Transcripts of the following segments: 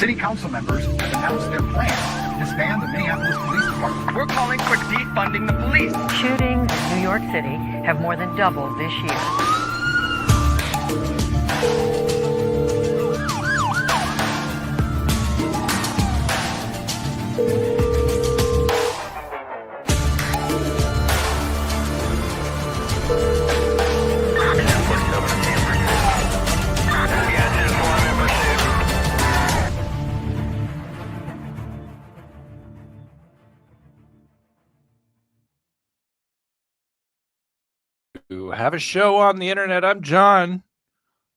City council members have announced their plan to disband the Minneapolis Police Department. We're calling for defunding the police. Shootings in New York City have more than doubled this year. Have a show on the internet. I'm John.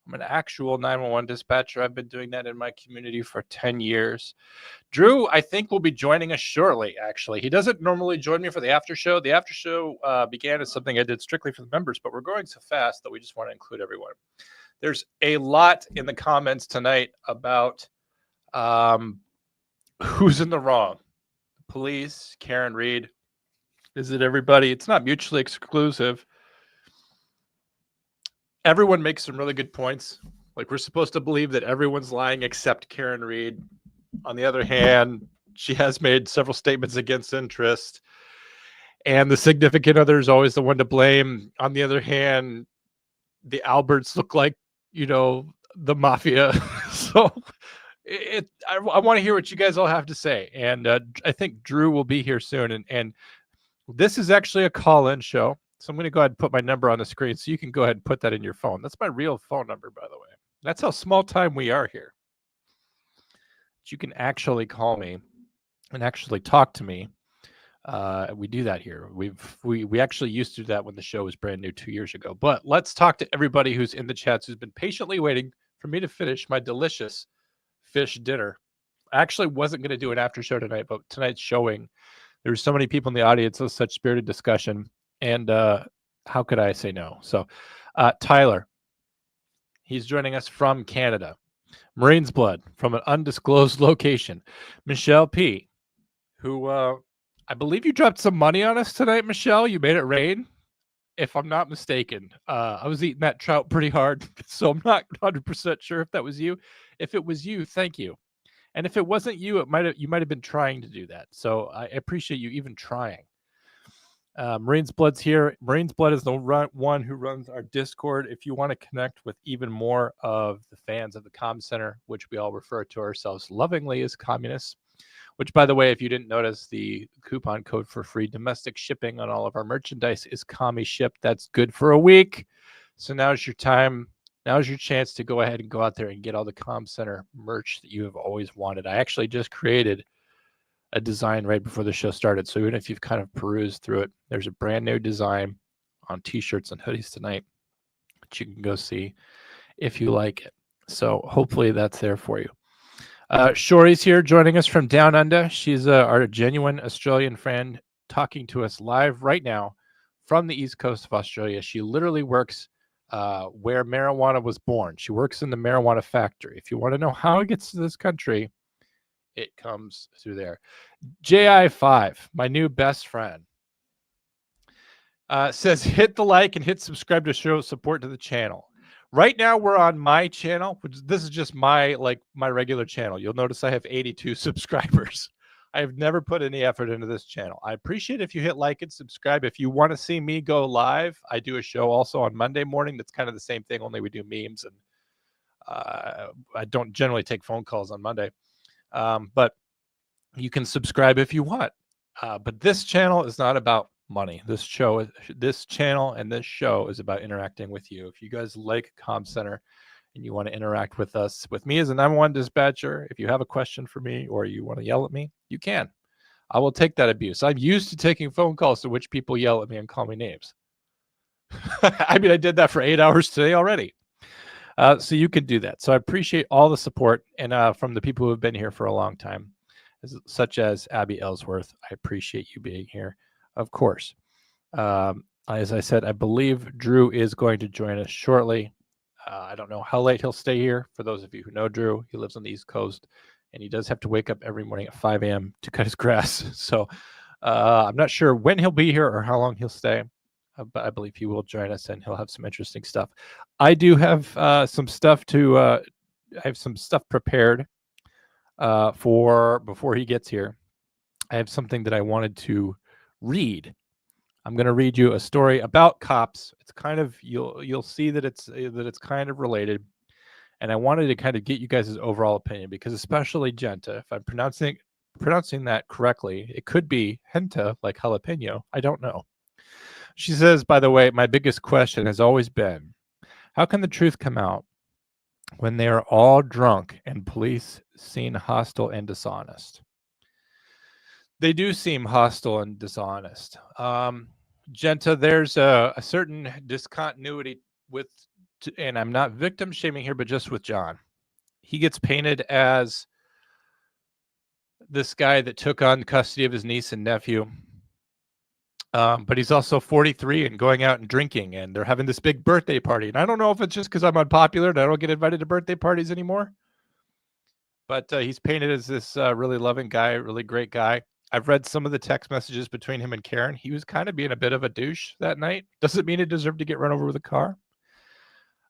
I'm an actual 911 dispatcher. I've been doing that in my community for 10 years. Drew, I think, will be joining us shortly, actually. He doesn't normally join me for the after show. The after show began as something I did strictly for the members, but we're going so fast that we just want to include everyone. There's a lot in the comments tonight about who's in the wrong. Police, Karen Reed. Is it everybody? It's not mutually exclusive. Everyone makes some really good points. Like, we're supposed to believe that everyone's lying except Karen Reed. On the other hand, she has made several statements against interest, and the significant other is always the one to blame. On the other hand, the Alberts look like, the mafia. So I want to hear what you guys all have to say. And I think Drew will be here soon. And this is actually a call-in show. So I'm going to go ahead and put my number on the screen so you can go ahead and put that in your phone. That's my real phone number, by the way. That's how small time we are here. You can actually call me and actually talk to me. We do that here. We actually used to do that when the show was brand new 2 years ago. But let's talk to everybody who's in the chats who's been patiently waiting for me to finish my delicious fish dinner. I actually wasn't going to do an after show tonight, but tonight's showing, there's so many people in the audience. It was such spirited discussion. And how could I say no? So Tyler, he's joining us from Canada. Marine's Blood from an undisclosed location. Michelle P., who I believe you dropped some money on us tonight, Michelle. You made it rain, if I'm not mistaken. I was eating that trout pretty hard, so I'm not 100% sure if that was you. If it was you, thank you. And if it wasn't you, you might have been trying to do that. So I appreciate you even trying. Marine's Blood's here. Marine's Blood is the one who runs our Discord. If you want to connect with even more of the fans of the Comm Center, which we all refer to ourselves lovingly as communists, which, by the way, if you didn't notice, the coupon code for free domestic shipping on all of our merchandise is CommieShip. That's good for a week. So now's your time. Now's your chance to go ahead and go out there and get all the Comm Center merch that you have always wanted. I actually just created a design right before the show started. So even if you've kind of perused through it, there's a brand new design on t-shirts and hoodies tonight that you can go see if you like it. So hopefully that's there for you. Shori's here joining us from Down Under. She's our genuine Australian friend talking to us live right now from the East Coast of Australia. She literally works where marijuana was born. She works in the marijuana factory. If you want to know how it gets to this country, it comes through there. JI5, my new best friend, says hit the like and hit subscribe to show support to the channel. Right now we're on my channel, which this is just my regular channel. You'll notice I have 82 subscribers. I have never put any effort into this channel. I appreciate if you hit like and subscribe. If you want to see me go live, I do a show also on Monday morning. That's kind of the same thing, only we do memes, and I don't generally take phone calls on Monday. But you can subscribe if you want. But this channel is not about money. This channel and this show is about interacting with you. If you guys like Comm Center and you want to interact with us, with me as a 911 dispatcher, if you have a question for me or you want to yell at me, you can. I will take that abuse. I'm used to taking phone calls to which people yell at me and call me names. I mean, I did that for 8 hours today already. So you can do that. So I appreciate all the support and from the people who have been here for a long time, such as Abby Ellsworth. I appreciate you being here, of course. As I said, I believe Drew is going to join us shortly. I don't know how late he'll stay here. For those of you who know Drew, he lives on the East Coast, and he does have to wake up every morning at 5 a.m. to cut his grass. So I'm not sure when he'll be here or how long he'll stay. But I believe he will join us, and he'll have some interesting stuff. I do have some stuff to. I have some stuff prepared for before he gets here, I have something that I wanted to read. I'm going to read you a story about cops. It's kind of you'll see that it's kind of related, and I wanted to kind of get you guys' overall opinion because especially Genta, if I'm pronouncing that correctly, it could be Henta like jalapeno. I don't know. She says, by the way, my biggest question has always been, how can the truth come out when they are all drunk and police seem hostile and dishonest? They do seem hostile and dishonest. Genta, there's a certain discontinuity with, and I'm not victim shaming here, but just with John. He gets painted as this guy that took on custody of his niece and nephew. But he's also 43 and going out and drinking, and they're having this big birthday party. And I don't know if it's just because I'm unpopular and I don't get invited to birthday parties anymore. But he's painted as this really loving guy, really great guy. I've read some of the text messages between him and Karen. He was kind of being a bit of a douche that night. Doesn't mean he deserved to get run over with a car.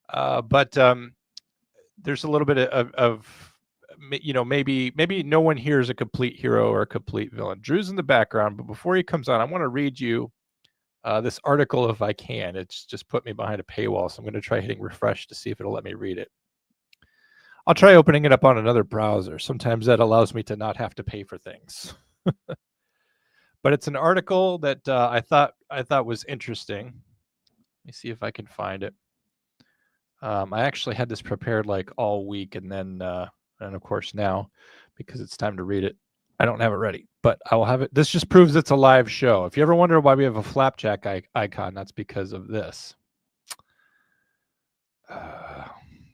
But there's a little bit of maybe no one here is a complete hero or a complete villain. Drew's in the background, but before he comes on, I want to read you this article if I can. It's just put me behind a paywall, so I'm going to try hitting refresh to see if it'll let me read it. I'll try opening it up on another browser. Sometimes that allows me to not have to pay for things. But it's an article that I thought was interesting. Let me see if I can find it. I actually had this prepared like all week, and then and of course now, because it's time to read it, I don't have it ready. But I will have it. This just proves it's a live show. If you ever wonder why we have a flapjack icon, that's because of this.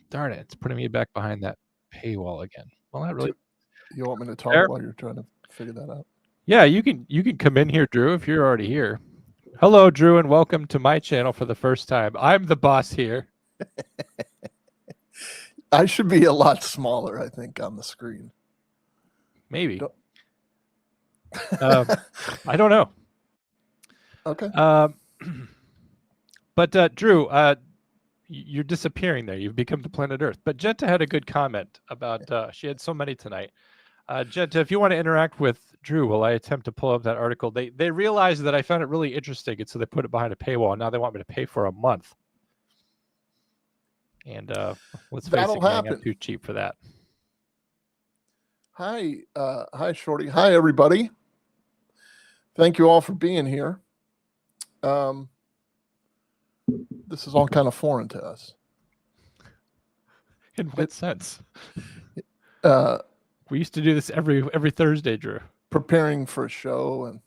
Darn it! It's putting me back behind that paywall again. Well, not really. You want me to talk while you're trying to figure that out? Yeah, you can come in here, Drew, if you're already here. Hello, Drew, and welcome to my channel for the first time. I'm the boss here. I should be a lot smaller, I think, on the screen. Maybe. I don't know. Okay. But Drew, you're disappearing there. You've become the planet Earth. But Genta had a good comment about, she had so many tonight. Genta, if you want to interact with Drew while I attempt to pull up that article, they realized that I found it really interesting, and so they put it behind a paywall, and now they want me to pay for a month. And let's face it, gang, I'm too cheap for that. Hi, Shorty. Hi, everybody. Thank you all for being here. This is all kind of foreign to us. In what sense? We used to do this every Thursday, Drew. Preparing for a show and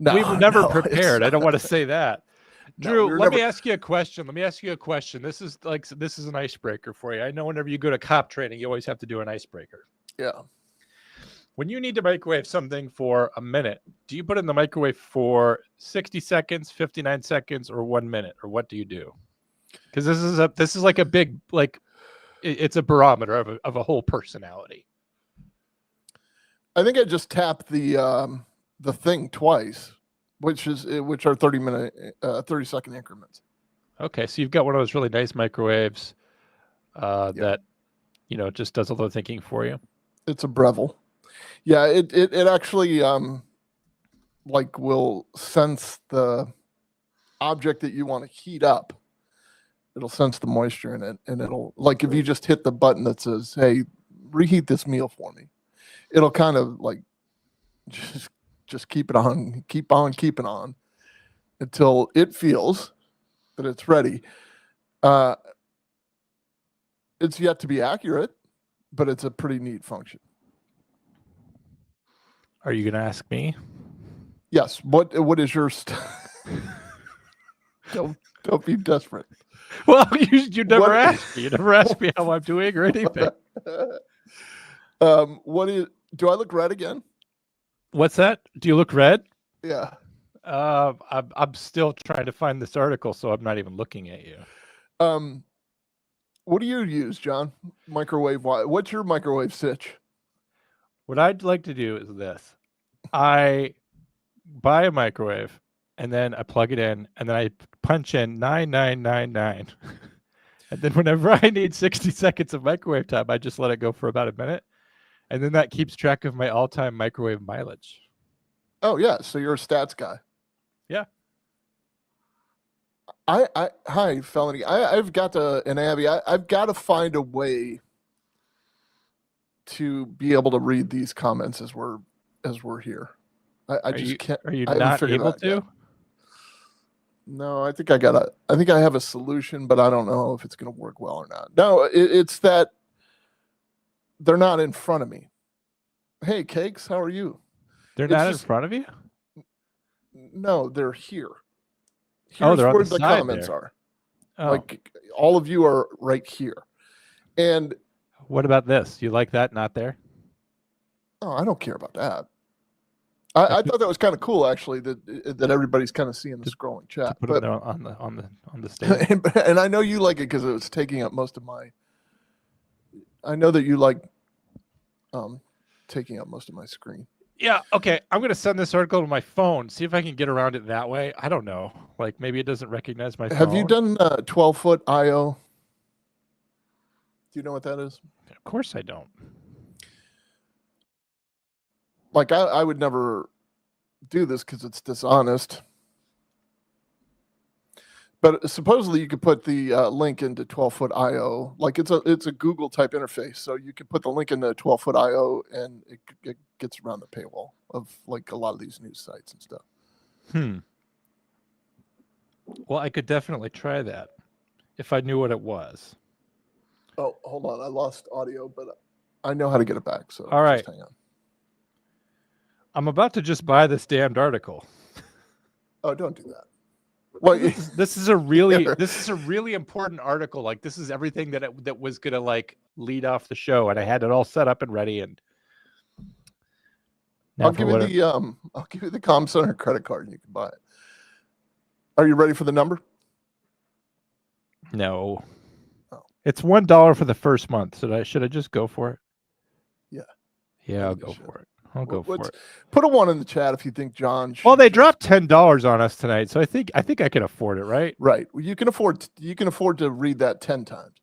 we were never prepared. I don't want to say that. Drew, no, let me ask you a question. This is an icebreaker for you. I know whenever you go to cop training, you always have to do an icebreaker. Yeah. When you need to microwave something for a minute, do you put it in the microwave for 60 seconds, 59 seconds, or 1 minute, or what do you do? Because this is like a big, like, it's a barometer of a whole personality. I think I just tapped the thing twice, which are 30-second increments. Okay, so you've got one of those really nice microwaves that just does a little thinking for you. It's a Breville. Yeah, it actually will sense the object that you want to heat up. It'll sense the moisture in it, and it'll, like, if you just hit the button that says, "Hey, reheat this meal for me," it'll kind of like just keep it on, keep it on until it feels that it's ready. It's yet to be accurate, but it's a pretty neat function. Are you going to ask me? Yes. What is your don't be desperate. Well, you never asked me. You never asked me how I'm doing or anything. Do I look red again? What's that? Do you look red? Yeah. I'm still trying to find this article, so I'm not even looking at you. What do you use, John? Microwave? What's your microwave sitch? What I'd like to do is this. I buy a microwave, and then I plug it in, and then I punch in 9999. And then whenever I need 60 seconds of microwave time, I just let it go for about a minute. And then that keeps track of my all-time microwave mileage. Oh yeah, so you're a stats guy. Yeah. Hi, Felony. I've got to, and Abby, I've got to find a way to be able to read these comments as we're here. I just can't. Are you I haven't not figured it able out yet. to? No, I think I have a solution, but I don't know if it's going to work well or not. No, it's that they're not in front of me. Hey, Cakes, how are you? They're It's not just- in front of you? No, they're here. Oh, Here's they're on where the the side comments there. are. Oh. Like all of you are right here. And What about this? You like that not there? oh, I don't care about that. I thought that was kind of cool, actually, that everybody's kind of seeing the scrolling To chat. put But them there on the stage. and I know you like it because it was taking up most of my. I know that you like taking up most of my screen. Yeah, okay. I'm gonna send this article to my phone. See if I can get around it that way. I don't know. Like maybe it doesn't recognize my phone. Have you done 12-foot IO? Do you know what that is? Of course I don't. Like I would never do this because it's dishonest. But supposedly you could put the link into 12-foot IO. Like it's a Google type interface, so you could put the link into 12-foot IO, and it gets around the paywall of like a lot of these news sites and stuff. Well, I could definitely try that if I knew what it was. Oh, hold on, I lost audio, but I know how to get it back. So All right. just hang on. I'm about to just buy this damned article. Oh, don't do that. Well, This is a really important article. Like this is everything that was gonna like lead off the show, and I had it all set up and ready. And now I'll give you the Comm Center credit card, and you can buy it. Are you ready for the number? No, Oh. It's $1 for the first month. Should I just go for it? Yeah, I'll think you go should. for it. I'll go for it. Put a 1 in the chat if you think John should. Well, they dropped $10 on us tonight, so I think I can afford it, right? Right. Well, you can afford to read that 10 times.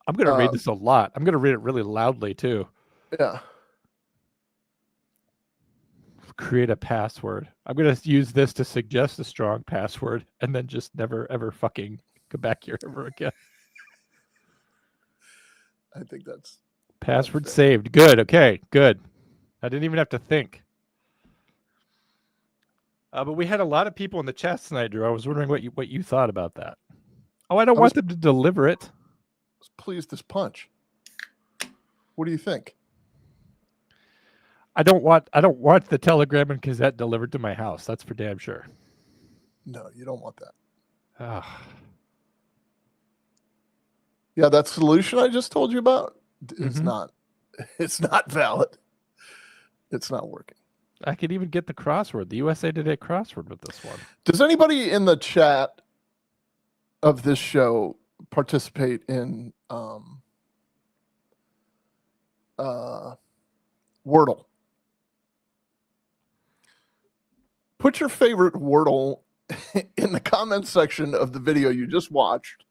I'm gonna read this a lot. I'm gonna read it really loudly too. Yeah. Create a password. I'm gonna use this to suggest a strong password, and then just never ever fucking go back here ever again. I think that's Password saved. Good. Okay. Good. I didn't even have to think. But we had a lot of people in the chat tonight, Drew. I was wondering what you thought about that. Oh, I don't want them to deliver it. pleased as punch. What do you think? I don't want the Telegram and Gazette delivered to my house. That's for damn sure. No, you don't want that. Ah. Yeah, that solution I just told you about, it's Mhm. not valid. It's not working. I could even get the crossword, the USA Today crossword with this one. Does anybody in the chat of this show participate in Wordle? Put your favorite Wordle in the comments section of the video you just watched.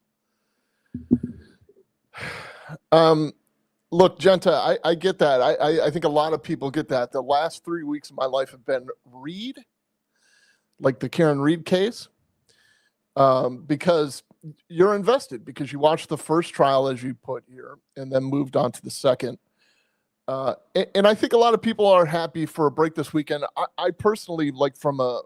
Look, Genta, I get that. I think a lot of people get that. The last 3 weeks of my life have been Reed, like the Karen Reed case, because you're invested, because you watched the first trial, as you put here, and then moved on to the second. And I think a lot of people are happy for a break this weekend. I personally, like from a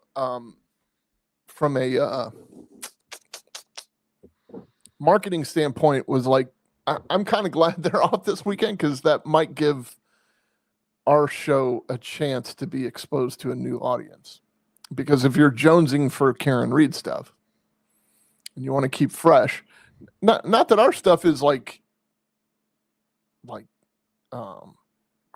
marketing standpoint, was like, I'm kind of glad they're off this weekend, because that might give our show a chance to be exposed to a new audience. Because if you're jonesing for Karen Reed stuff and you want to keep fresh, not that our stuff is like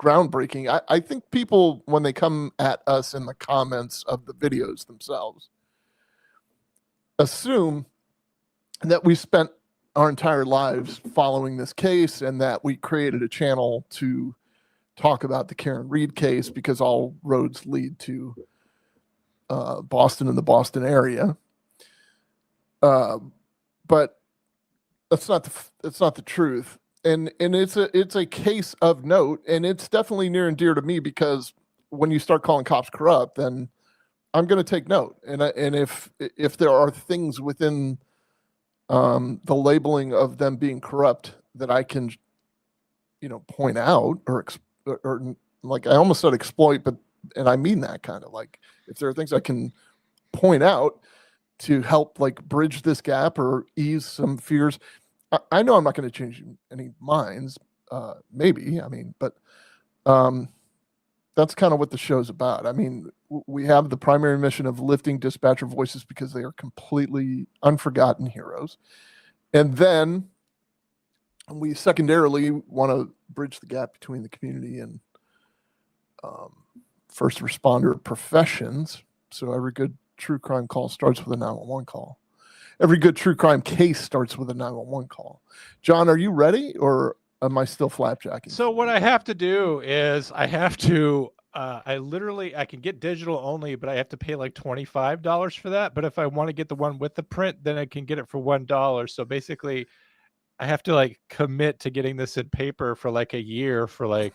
groundbreaking. I think people, when they come at us in the comments of the videos themselves, assume that we spent our entire lives following this case, and that we created a channel to talk about the Karen Reed case because all roads lead to Boston and the Boston area. But that's not the truth. and it's a case of note, and it's definitely near and dear to me because when you start calling cops corrupt, then I'm going to take note. And if there are things within the labeling of them being corrupt that I can, point out or like I almost said exploit, and I mean that kind of like if there are things I can point out to help like bridge this gap or ease some fears. I know I'm not going to change any minds, maybe. I mean, but that's kind of what the show's about. I mean, we have the primary mission of lifting dispatcher voices because they are completely unforgotten heroes. And then we secondarily want to bridge the gap between the community and first responder professions. So every good true crime call starts with a 911 call. Every good true crime case starts with a 911 call. John, are you ready or am I still flapjacking? So what I have to do is I have to, I can get digital only, but I have to pay like $25 for that. But if I want to get the one with the print, then I can get it for $1. So basically I have to like commit to getting this in paper for like a year for like,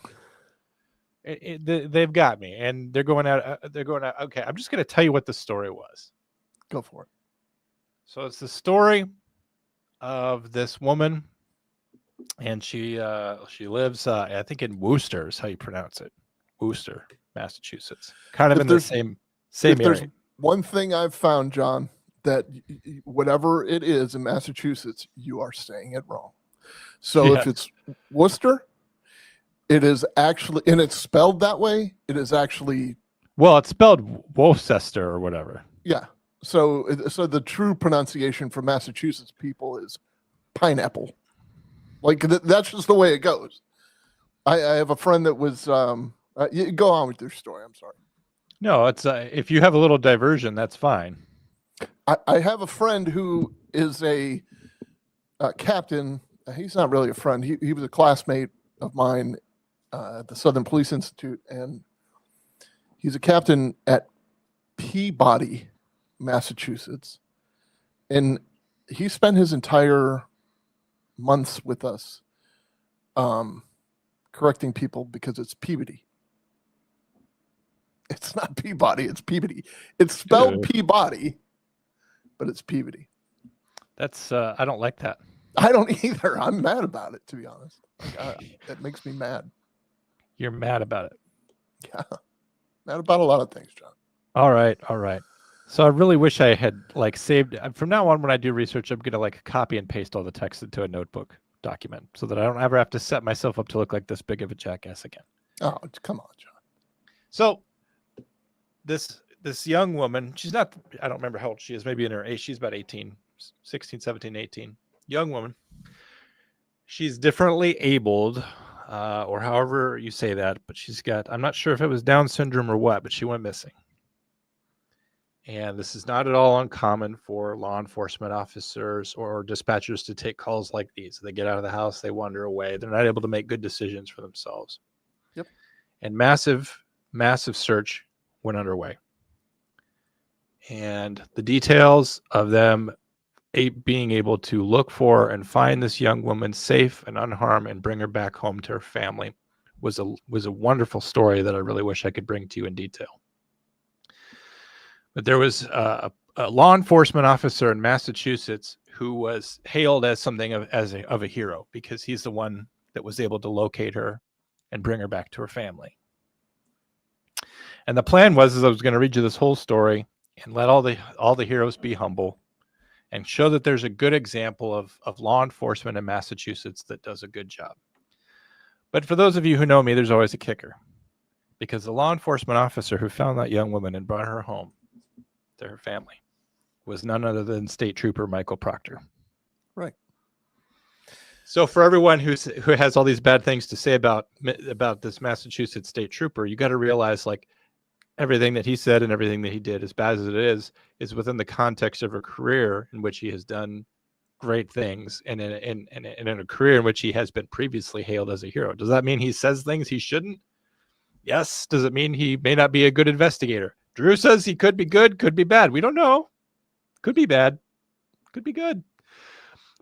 they've got me and they're going out. Okay. I'm just going to tell you what the story was. Go for it. So it's the story of this woman, and she lives, I think in Worcester is how you pronounce it, Worcester, Massachusetts, kind of If in the there's- same If there's area. one thing I've found, John, that whatever it is in Massachusetts, you are saying it wrong. So if Yeah. it's Worcester, it is actually, and it's spelled that way, it is actually, Well, it's spelled Worcester or whatever. yeah. So the true pronunciation for Massachusetts people is pineapple. Like that's just the way it goes. I have a friend that was, you go on with your story. I'm sorry. No, it's if you have a little diversion, that's fine. I have a friend who is a captain. He's not really a friend. He was a classmate of mine at the Southern Police Institute, and he's a captain at Peabody, Massachusetts. And he spent his entire months with us correcting people because it's Peabody. It's not Peabody, it's Peabody. It's spelled Peabody, but it's Peabody. That's I don't like that. I don't either. I'm mad about it, to be honest. It makes me mad. You're mad about it. Yeah. Mad about a lot of things, John. All right. So I really wish I had like saved. From now on, when I do research, I'm gonna like copy and paste all the text into a notebook document so that I don't ever have to set myself up to look like this big of a jackass again. Oh, come on, John. So this young woman, she's not, I don't remember how old she is, maybe in her age, she's about 18, 16, 17, 18. Young woman. She's differently abled, or however you say that, but she's got, I'm not sure if it was Down syndrome or what, but she went missing. And this is not at all uncommon for law enforcement officers or dispatchers to take calls like these. They get out of the house, they wander away. They're not able to make good decisions for themselves. Yep. And massive search went underway. And the details of them being able to look for and find this young woman safe and unharmed and bring her back home to her family was a wonderful story that I really wish I could bring to you in detail. But there was a law enforcement officer in Massachusetts who was hailed as something of a hero because he's the one that was able to locate her and bring her back to her family. And the plan was I was going to read you this whole story and let all the heroes be humble and show that there's a good example of law enforcement in Massachusetts that does a good job. But for those of you who know me, there's always a kicker, because the law enforcement officer who found that young woman and brought her home to her family was none other than State Trooper Michael Proctor. Right. So for everyone who has all these bad things to say about this Massachusetts State Trooper, you got to realize like everything that he said and everything that he did, as bad as it is within the context of a career in which he has done great things and in a career in which he has been previously hailed as a hero. Does that mean he says things he shouldn't? Yes. Does it mean he may not be a good investigator? Drew says he could be good, could be bad. We don't know. Could be bad, could be good.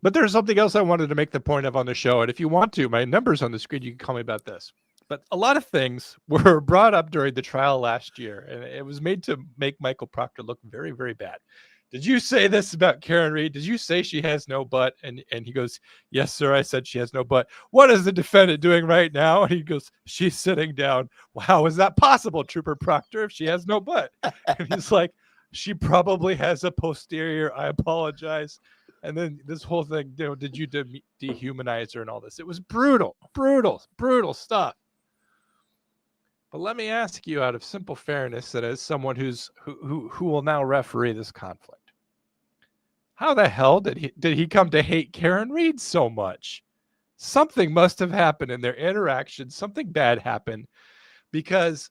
But there's something else I wanted to make the point of on the show. And if you want to, my number's on the screen. You can call me about this. But a lot of things were brought up during the trial last year, and it was made to make Michael Proctor look very, very bad. Did you say this about Karen Reed? Did you say she has no butt? And he goes, yes, sir. I said she has no butt. What is the defendant doing right now? And he goes, she's sitting down. Well, how is that possible, Trooper Proctor, if she has no butt? And he's like, she probably has a posterior. I apologize. And then this whole thing, did you dehumanize her and all this? It was brutal stuff. But let me ask you, out of simple fairness, that as someone who will now referee this conflict, how the hell did he come to hate Karen Reed so much? Something must have happened in their interaction. Something bad happened, because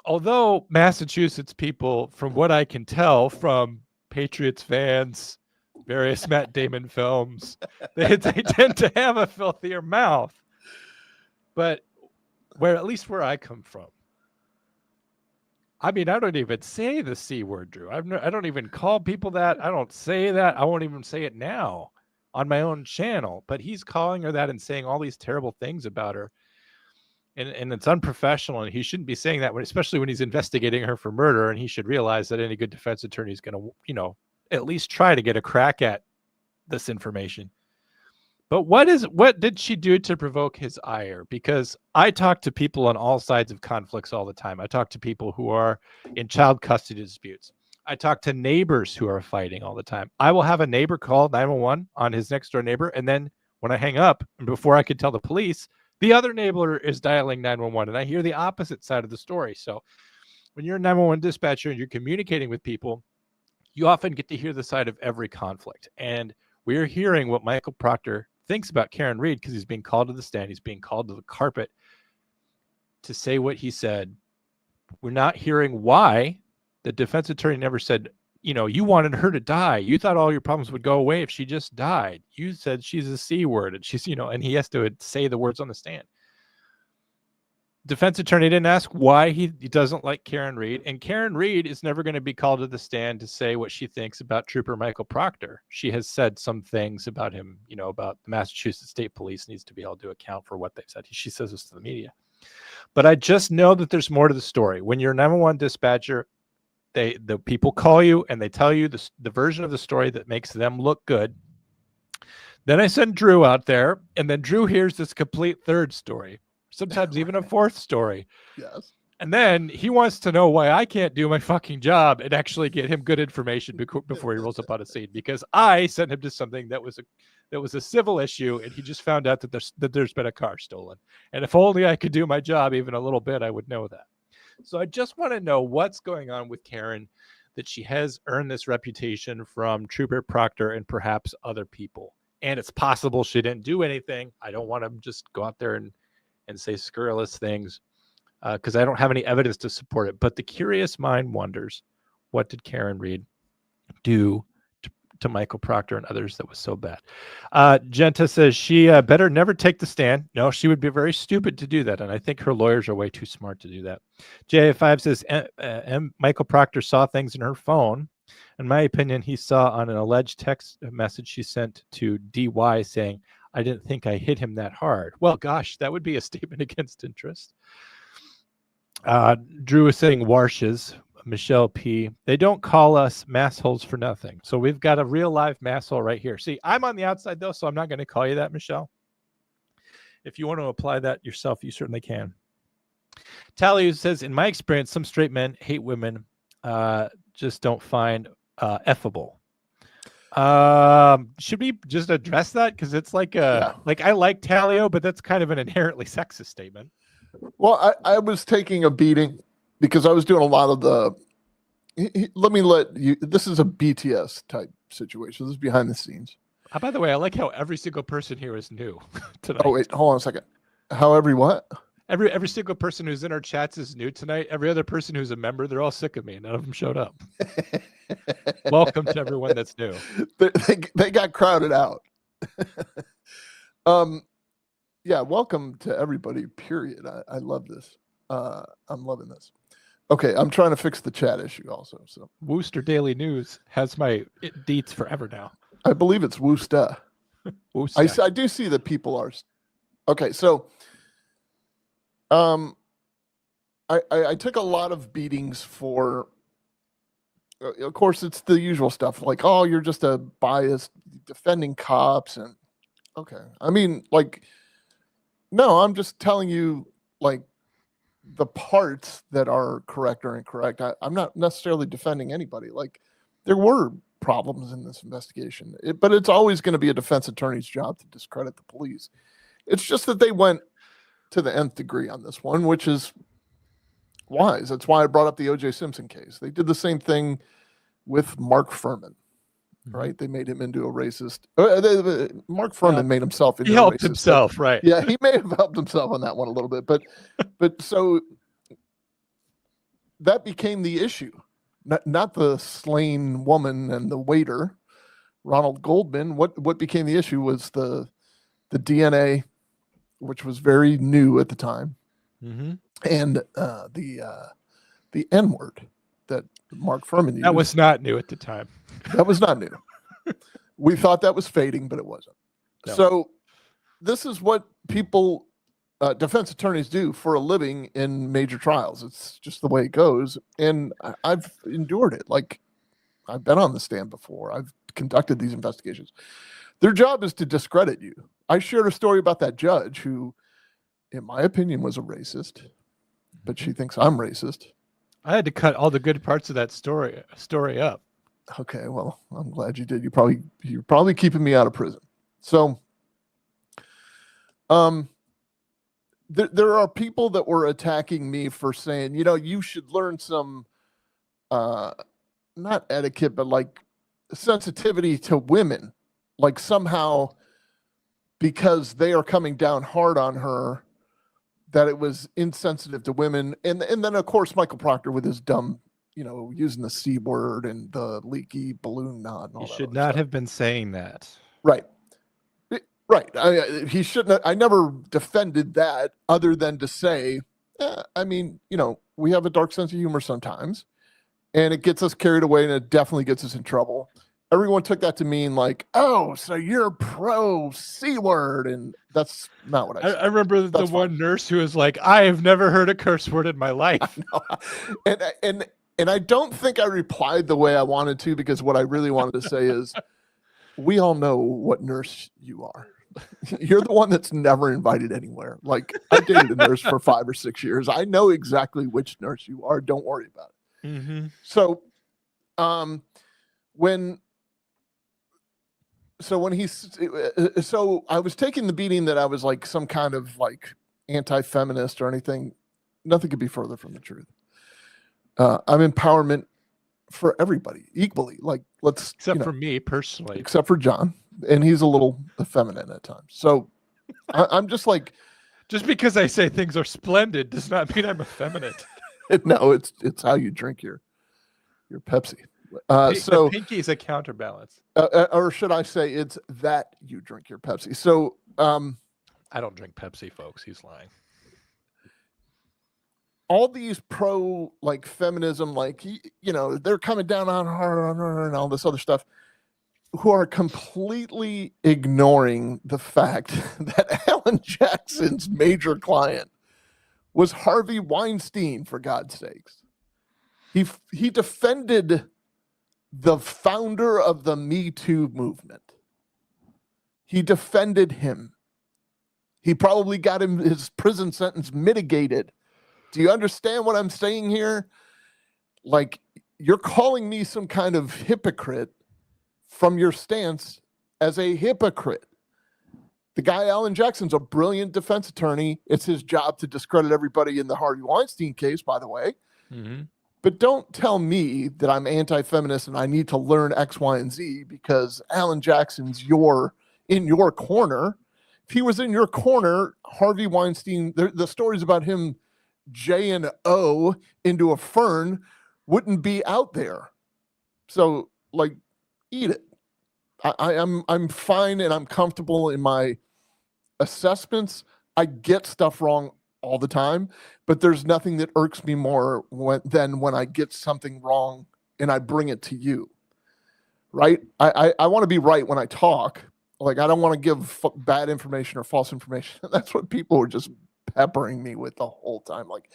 although Massachusetts people, from what I can tell from Patriots fans, various Matt Damon films, they tend to have a filthier mouth. But at least where I come from, I mean, I don't even say the C word, Drew. I don't even call people that. I don't say that. I won't even say it now on my own channel. But he's calling her that and saying all these terrible things about her. And it's unprofessional, and he shouldn't be saying that, especially when he's investigating her for murder. And he should realize that any good defense attorney is going to, at least try to get a crack at this information. But what did she do to provoke his ire? Because I talk to people on all sides of conflicts all the time. I talk to people who are in child custody disputes. I talk to neighbors who are fighting all the time. I will have a neighbor call 911 on his next door neighbor, and then when I hang up, and before I could tell the police, the other neighbor is dialing 911, and I hear the opposite side of the story. So when you're a 911 dispatcher and you're communicating with people, you often get to hear the side of every conflict. And we're hearing what Michael Proctor thinks about Karen Reed, because he's being called to the stand. He's being called to the carpet to say what he said. We're not hearing why the defense attorney never said, you wanted her to die. You thought all your problems would go away if she just died. You said she's a C word, and she's, and he has to say the words on the stand. Defense attorney didn't ask why he doesn't like Karen Reed, and Karen Reed is never going to be called to the stand to say what she thinks about Trooper Michael Proctor. She has said some things about him, about the Massachusetts State Police needs to be held to account for what they've said. She says this to the media. But I just know that there's more to the story. When you're a 911 dispatcher, the people call you and they tell you the version of the story that makes them look good. Then I send Drew out there, and then Drew hears this complete third story. Sometimes even a fourth story. Yes. And then he wants to know why I can't do my fucking job and actually get him good information before he rolls up on a scene, because I sent him to something that was a civil issue, and he just found out that there's been a car stolen. And if only I could do my job even a little bit, I would know that. So I just want to know what's going on with Karen, that she has earned this reputation from Trooper Proctor and perhaps other people. And it's possible she didn't do anything. I don't want to just go out there and say scurrilous things, because I don't have any evidence to support it. But the curious mind wonders, what did Karen Reed do to Michael Proctor and others that was so bad? Genta says she better never take the stand. No, she would be very stupid to do that, and I think her lawyers are way too smart to do that. JA5 says Michael Proctor saw things in her phone. In my opinion, he saw on an alleged text message she sent to DY saying, I didn't think I hit him that hard. Well, gosh, that would be a statement against interest. Drew is saying warshes. Michelle P. They don't call us massholes for nothing. So we've got a real live masshole right here. See, I'm on the outside, though, so I'm not going to call you that, Michelle. If you want to apply that yourself, you certainly can. Talia says, in my experience, some straight men hate women, just don't find effable. Should we just address that? Because it's like I like Talio, but that's kind of an inherently sexist statement. Well, I was taking a beating because I was doing a lot of this is a BTS type situation. This is behind the scenes. By the way, I like how every single person here is new tonight. Oh, wait, hold on a second. How every what? Every single person who's in our chats is new tonight. Every other person who's a member, they're all sick of me. None of them showed up. Welcome to everyone that's new. They got crowded out. Yeah, welcome to everybody, period. I love this. I'm loving this. Okay, I'm trying to fix the chat issue also. So Worcester Daily News has my deets forever now. I believe it's Worcester. I do see that people are okay. So, I took a lot of beatings for. Of course, it's the usual stuff like, oh, you're just a biased defending cops, and okay. I mean, like, no, I'm just telling you, like, the parts that are correct or incorrect. I'm not necessarily defending anybody. Like, there were problems in this investigation, but it's always going to be a defense attorney's job to discredit the police. It's just that they went to the nth degree on this one, which is wise. That's why I brought up the O.J. Simpson case. They did the same thing with Mark Furman, right? They made him into a racist. Mark Furman made himself into he a racist. helped himself, right? Yeah, he may have helped himself on that one a little bit, but so that became the issue, not the slain woman and the waiter, Ronald Goldman. What became the issue was the DNA, which was very new at the time, and the N-word that Mark Furman used. That was not new at the time. That was not new. We thought that was fading, but it wasn't. No. So this is what people, defense attorneys do for a living in major trials. It's just the way it goes. And I've endured it. Like, I've been on the stand before. I've conducted these investigations. Their job is to discredit you. I shared a story about that judge who, in my opinion, was a racist, but she thinks I'm racist. I had to cut all the good parts of that story up. Okay, well, I'm glad you did. You're probably keeping me out of prison. So, there are people that were attacking me for saying, you should learn some, not etiquette, but like sensitivity to women, like somehow because they are coming down hard on her, that it was insensitive to women. And then of course, Michael Proctor with his dumb, using the C word and the leaky balloon knot. And all You that should not stuff. have been saying that. Right. Right. He shouldn't. I never defended that other than to say, we have a dark sense of humor sometimes, and it gets us carried away, and it definitely gets us in trouble. Everyone took that to mean like, oh, so you're pro C word, and that's not what I said. I remember the one nurse who was like, I have never heard a curse word in my life. And I don't think I replied the way I wanted to, because what I really wanted to say is, we all know what nurse you are. You're the one that's never invited anywhere. Like, I dated a nurse for 5 or 6 years. I know exactly which nurse you are. Don't worry about it. Mm-hmm. So I was taking the beating that I was like some kind of like anti-feminist or anything. Nothing could be further from the truth. I'm empowerment for everybody equally. Like, except for me personally, except for John, and he's a little effeminate at times. So I'm just like, just because I say things are splendid does not mean I'm effeminate. No, it's how you drink your Pepsi. The pinky is a counterbalance. Or should I say it's that you drink your Pepsi. So I don't drink Pepsi, folks. He's lying. All these pro like feminism, like, they're coming down on her and all this other stuff, who are completely ignoring the fact that Alan Jackson's major client was Harvey Weinstein, for God's sakes. He defended the founder of the Me Too movement. He defended him. He probably got him his prison sentence mitigated. Do you understand what I'm saying here? Like, you're calling me some kind of hypocrite from your stance as a hypocrite. The guy, Alan Jackson's a brilliant defense attorney. It's his job to discredit everybody in the Harvey Weinstein case, by the way. Mm-hmm. But don't tell me that I'm anti-feminist and I need to learn X, Y, and Z because Alan Jackson's in your corner. If he was in your corner, Harvey Weinstein, the stories about him J and O into a fern wouldn't be out there. So, like, eat it. I'm fine and I'm comfortable in my assessments. I get stuff wrong all the time, but there's nothing that irks me more than when I get something wrong and I bring it to you. Right? I want to be right when I talk. like, I don't want to give bad information or false information. That's what people were just peppering me with the whole time. Like,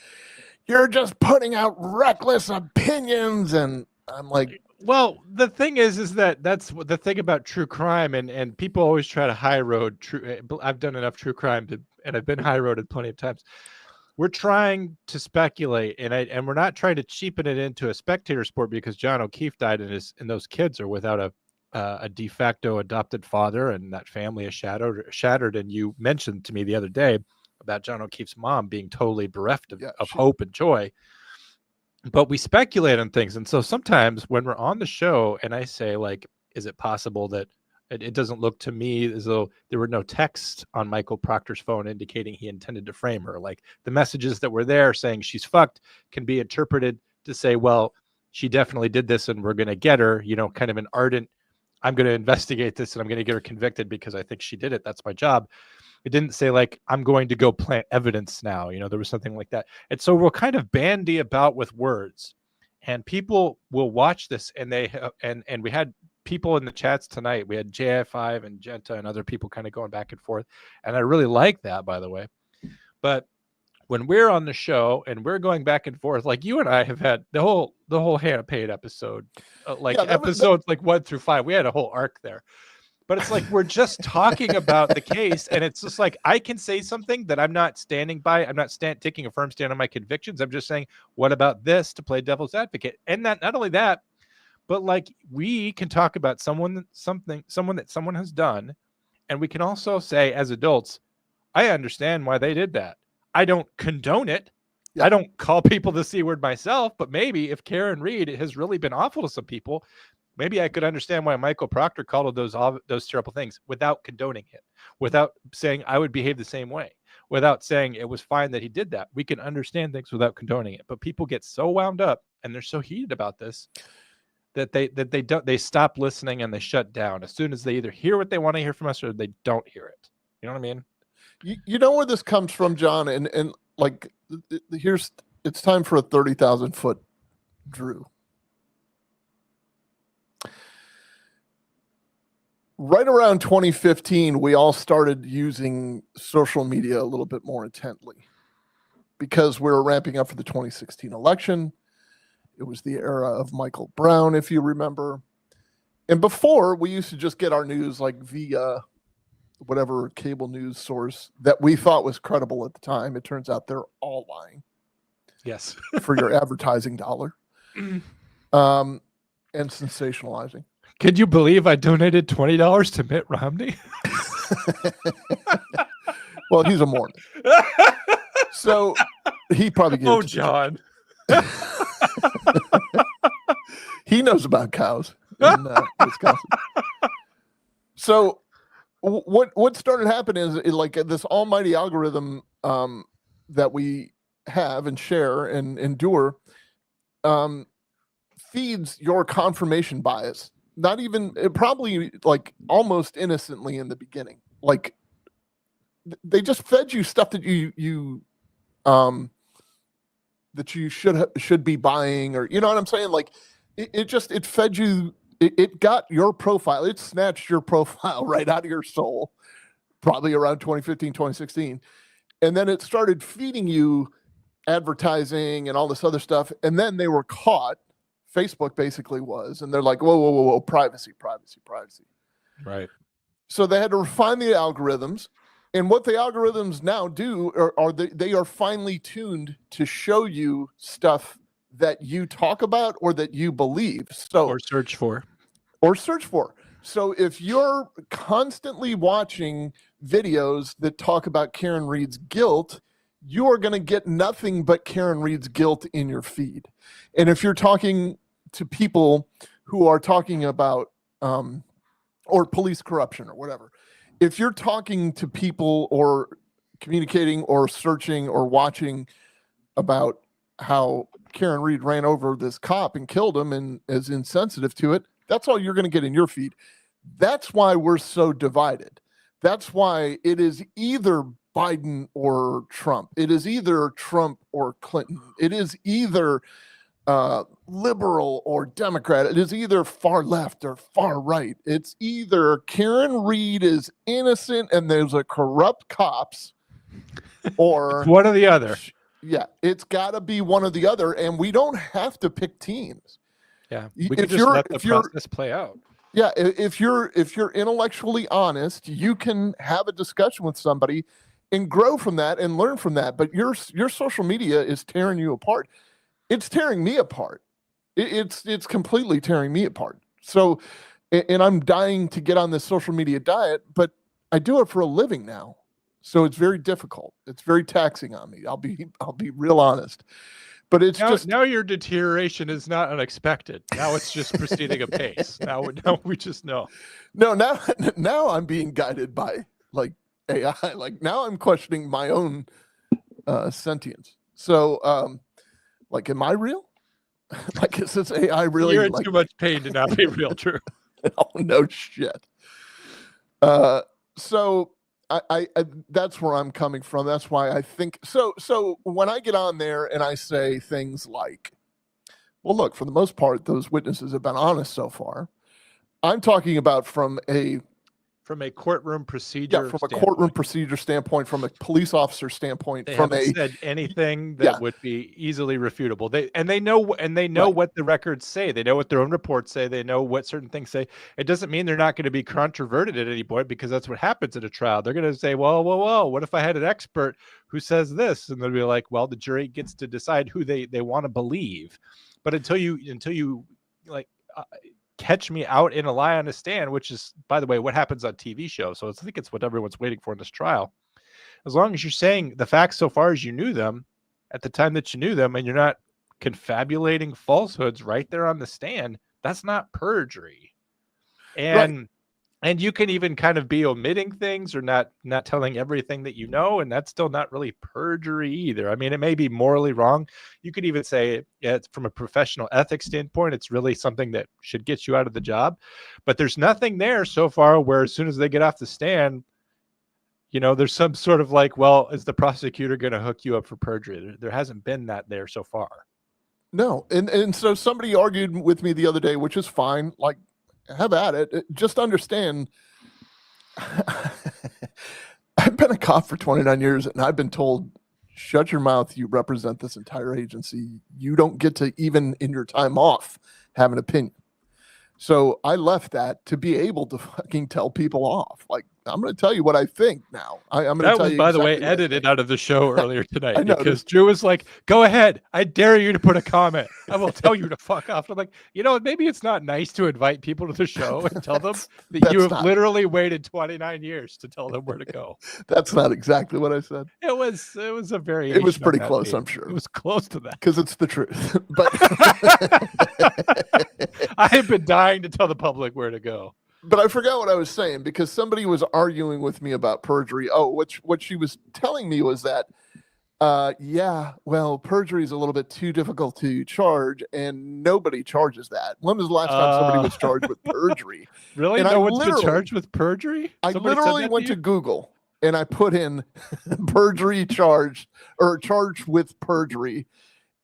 you're just putting out reckless opinions. And I'm like, well, the thing is that that's the thing about true crime, and people always try to high road true. I've done enough true crime and I've been high roaded plenty of times. We're trying to speculate, and we're not trying to cheapen it into a spectator sport because John O'Keefe died, and those kids are without a de facto adopted father, and that family is shattered. And you mentioned to me the other day about John O'Keefe's mom being totally bereft of hope and joy. But we speculate on things. And so sometimes when we're on the show and I say, like, is it possible that it doesn't look to me as though there were no texts on Michael Proctor's phone indicating he intended to frame her? Like, the messages that were there saying she's fucked can be interpreted to say, well, she definitely did this and we're going to get her, kind of an ardent, I'm going to investigate this and I'm going to get her convicted because I think she did it. That's my job. It didn't say, like, I'm going to go plant evidence now. There was something like that. And so we'll kind of bandy about with words, and people will watch this, and and we had people in the chats tonight. We had JI5 and Genta and other people kind of going back and forth. And I really like that, by the way. But when we're on the show and we're going back and forth, like you and I have had the whole Hannah Payne episode, episodes like 1 through 5, we had a whole arc there. But it's like we're just talking about the case, and it's just like I can say something that I'm not standing by. I'm not taking a firm stand on my convictions. I'm just saying, what about this, to play devil's advocate? And that not only that, but like we can talk about someone that someone has done, and we can also say as adults, I understand why they did that. I don't condone it. Yeah. I don't call people the C word myself, but maybe if Karen Read has really been awful to some people, maybe I could understand why Michael Proctor called those terrible things without condoning it, without saying I would behave the same way, without saying it was fine that he did that. We can understand things without condoning it. But people get so wound up and they're so heated about this that they stop listening and they shut down as soon as they either hear what they want to hear from us or they don't hear it. You know what I mean? You know where this comes from, John? And like, it's time for a 30,000 foot Drew. Right around 2015, we all started using social media a little bit more intently because we were ramping up for the 2016 election. It was the era of Michael Brown, if you remember. And before, we used to just get our news like via whatever cable news source that we thought was credible at the time. It turns out they're all lying. Yes. For your advertising dollar. And sensationalizing. Could you believe I donated $20 to Mitt Romney? Well, he's a Mormon. So he probably gave John. He knows about cows in Wisconsin. So what started happening is like this almighty algorithm that we have and share and endure feeds your confirmation bias. Not even, probably like almost innocently in the beginning. Like they just fed you stuff that you should be buying, or you know what I'm saying? Like it fed you, it got your profile, it snatched your profile right out of your soul, probably around 2015, 2016. And then it started feeding you advertising and all this other stuff. And then they were caught. Facebook basically was, and they're like, whoa, privacy. Right. So they had to refine the algorithms, and what the algorithms now do are they are finely tuned to show you stuff that you talk about or that you believe. So or search for. So if you're constantly watching videos that talk about Karen Read's guilt, you are going to get nothing but Karen Read's guilt in your feed. And if you're talking to people who are talking about or police corruption or whatever, if you're talking to people or communicating or searching or watching about how Karen Read ran over this cop and killed him and is insensitive to it, that's all you're going to get in your feed. That's why we're so divided. That's why it is either Biden or Trump. It is either Trump or Clinton. It is either liberal or Democrat. It is either far left or far right. It's either Karen Reed is innocent and there's a corrupt cops, or One or the other. Yeah, it's got to be one or the other, and we don't have to pick teams. Yeah, If we can just you're- let the if you're- process play out. Yeah, if you're intellectually honest, you can have a discussion with somebody and grow from that and learn from that. But your social media is tearing you apart. It's tearing me apart. It's completely tearing me apart. So, and I'm dying to get on this social media diet, but I do it for a living now. So it's very difficult. It's very taxing on me. I'll be real honest. But it's Now your deterioration is not unexpected. Now it's just proceeding apace. Now we just know. No, now I'm being guided by like AI. Like now I'm questioning my own sentience. So like, am I real? Like, is this AI really? You're in like, too much pain to not be real, Drew. oh no shit. So I that's where I'm coming from. That's why I think so. So when I get on there and I say things like, well, look, for the most part, those witnesses have been honest so far. I'm talking about from a courtroom procedure. from a courtroom procedure standpoint, from a police officer standpoint, They from haven't a said anything that would be easily refutable. They know Right. what the records say. They know what their own reports say. They know what certain things say. It doesn't mean they're not going to be controverted at any point, because that's what happens at a trial. They're going to say, well, what if I had an expert who says this? And they'll be like, well, the jury gets to decide who they want to believe. But until you like catch me out in a lie on a stand, which is, by the way, what happens on TV shows. So I think it's what everyone's waiting for in this trial. As long as you're saying the facts so far as you knew them at the time that you knew them, and you're not confabulating falsehoods right there on the stand, that's not perjury. And you can even kind of be omitting things or not telling everything that you know, and that's still not really perjury either. I mean, it may be morally wrong. You could even say, it's from a professional ethics standpoint, it's really something that should get you out of the job. But there's nothing there so far where as soon as they get off the stand, there's some sort of like, well, is the prosecutor going to hook you up for perjury? There hasn't been that there so far. No. And so somebody argued with me the other day, which is fine. Like, have at it. Just understand, I've been a cop for 29 years and I've been told, shut your mouth. You represent this entire agency. You don't get to, even in your time off, have an opinion. So I left that to be able to fucking tell people off. Like, I'm going to tell you what I think now. I'm going to tell you. By the way, exactly edited out of the show earlier tonight because noticed. Drew was like, go ahead. I dare you to put a comment. I will tell you to fuck off. I'm like, maybe it's not nice to invite people to the show and tell them that you have literally waited 29 years to tell them where to go. That's not exactly what I said. It was a very. It was pretty close, I'm sure. It was close to that. Because it's the truth. But I have been dying to tell the public where to go. But I forgot what I was saying because somebody was arguing with me about perjury. Oh, what she was telling me was that, perjury is a little bit too difficult to charge, and nobody charges that. When was the last time somebody was charged with perjury? Really? And no one's been charged with perjury? Somebody literally went to Google and I put in perjury charged with perjury.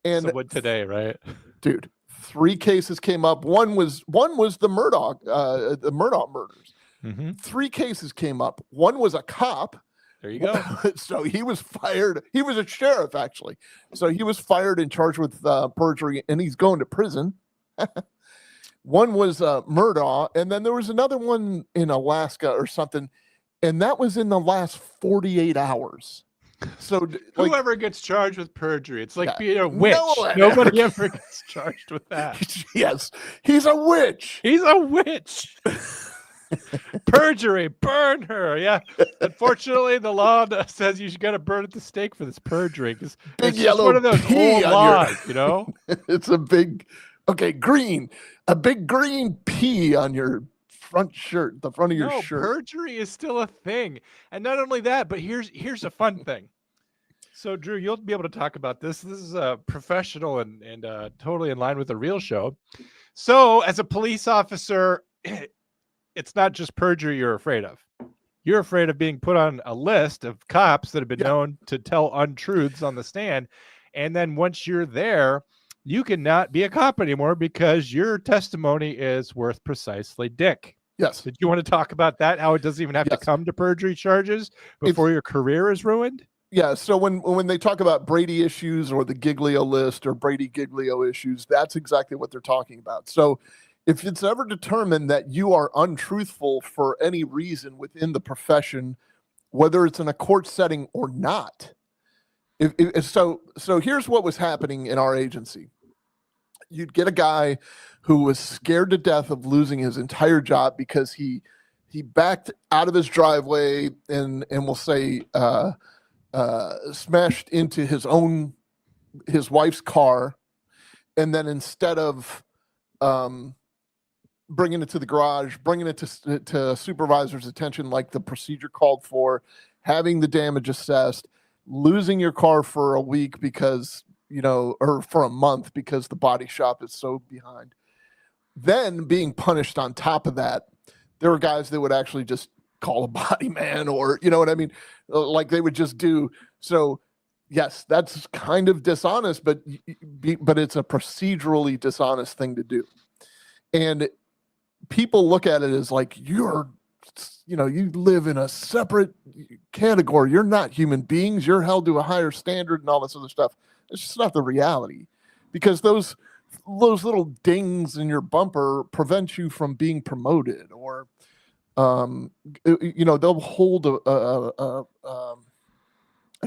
And someone today, right? Dude. 3 cases came up. One was the Murdoch murders. Mm-hmm. 3 cases came up. One was a cop. There you go. So he was fired. He was a sheriff, actually. So he was fired and charged with perjury, and he's going to prison. One was Murdoch, and then there was another one in Alaska or something, and that was in the last 48 hours. So whoever gets charged with perjury, it's like being a witch. No, nobody ever gets charged with that. Yes, he's a witch. He's a witch. Perjury, burn her. Yeah. Unfortunately, the law says you got to burn at the stake for this perjury because it's just one of those old laws, It's a big, green, a big green P on your front shirt, the front of your shirt. Perjury is still a thing. And not only that, but here's a fun thing. So, Drew, you'll be able to talk about this. This is professional and totally in line with the real show. So, as a police officer, it's not just perjury you're afraid of. You're afraid of being put on a list of cops that have been known to tell untruths on the stand. And then once you're there, you cannot be a cop anymore because your testimony is worth precisely dick. Yes. Did you want to talk about that? How it doesn't even have to Yes. come to perjury charges before your career is ruined? Yeah. So when they talk about Brady issues or the Giglio list or Brady Giglio issues, that's exactly what they're talking about. So if it's ever determined that you are untruthful for any reason within the profession, whether it's in a court setting or not, so here's what was happening in our agency. You'd get a guy who was scared to death of losing his entire job because he backed out of his driveway and we'll say smashed into his wife's car, and then instead of bringing it to the garage, bringing it to supervisor's attention like the procedure called for, having the damage assessed, losing your car for a week because, or for a month because the body shop is so behind, then being punished on top of that. There were guys that would actually just call a body man, or, you know what I mean? Like they would just do. So yes, that's kind of dishonest, but it's a procedurally dishonest thing to do. And people look at it as like, you live in a separate category. You're not human beings. You're held to a higher standard and all this other stuff. It's just not the reality, because those little dings in your bumper prevent you from being promoted, or, they'll hold a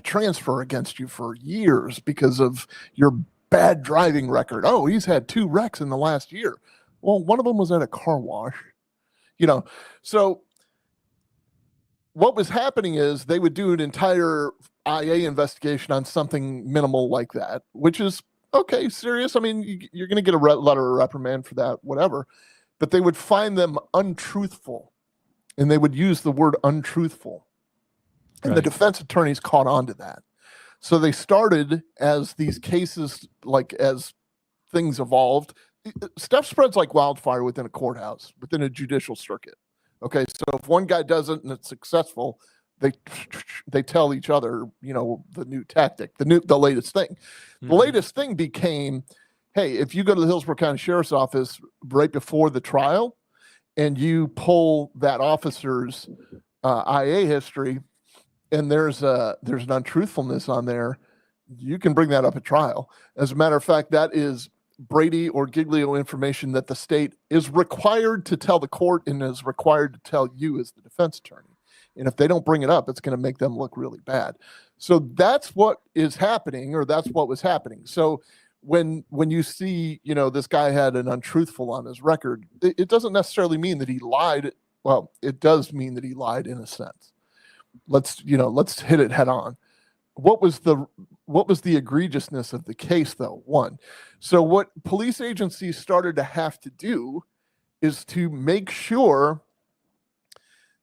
transfer against you for years because of your bad driving record. Oh, he's had 2 wrecks in the last year. Well, one of them was at a car wash, So what was happening is they would do an entire IA investigation on something minimal like that, which is okay, serious. I mean, you're going to get a letter of reprimand for that, whatever. But they would find them untruthful, and they would use the word untruthful. And the defense attorneys caught on to that. So they started, as these cases, like as things evolved, stuff spreads like wildfire within a courthouse, within a judicial circuit. Okay, so if one guy does it and it's successful, they tell each other, the new tactic, the latest thing. Mm-hmm. The latest thing became, hey, if you go to the Hillsborough County Sheriff's Office right before the trial and you pull that officer's IA history, and there's an untruthfulness on there, you can bring that up at trial. As a matter of fact, that is Brady or Giglio information that the state is required to tell the court and is required to tell you as the defense attorney. And if they don't bring it up, it's going to make them look really bad. So that's what is happening, or that's what was happening. So when you see, this guy had an untruthful on his record, it doesn't necessarily mean that he lied. Well, it does mean that he lied in a sense. Let's hit it head on. What was the egregiousness of the case, though? One. So what police agencies started to have to do is to make sure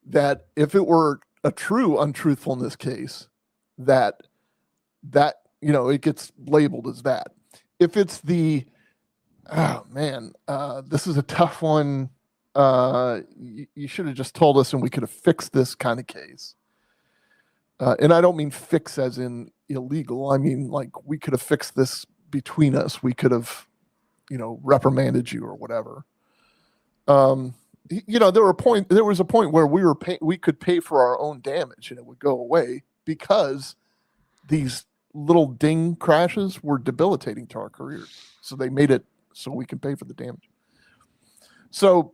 that if it were a true untruthfulness case, that it gets labeled as that. If it's this is a tough one. You should have just told us and we could have fixed this kind of case. And I don't mean fix as in illegal. I mean, like, we could have fixed this between us. We could have, reprimanded you or whatever. There was a point where we could pay for our own damage and it would go away because these little ding crashes were debilitating to our careers. So they made it so we can pay for the damage. So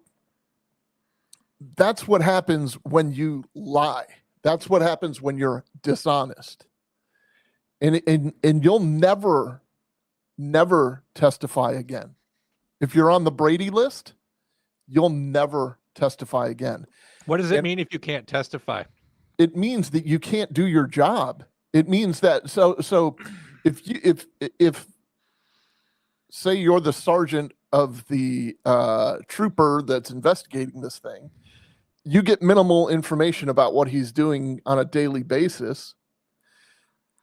that's what happens when you lie. That's what happens when you're dishonest. And you'll never testify again. If you're on the Brady list, you'll never testify again. What does it mean if you can't testify? It means that you can't do your job. It means that so if say you're the sergeant of the trooper that's investigating this thing, you get minimal information about what he's doing on a daily basis,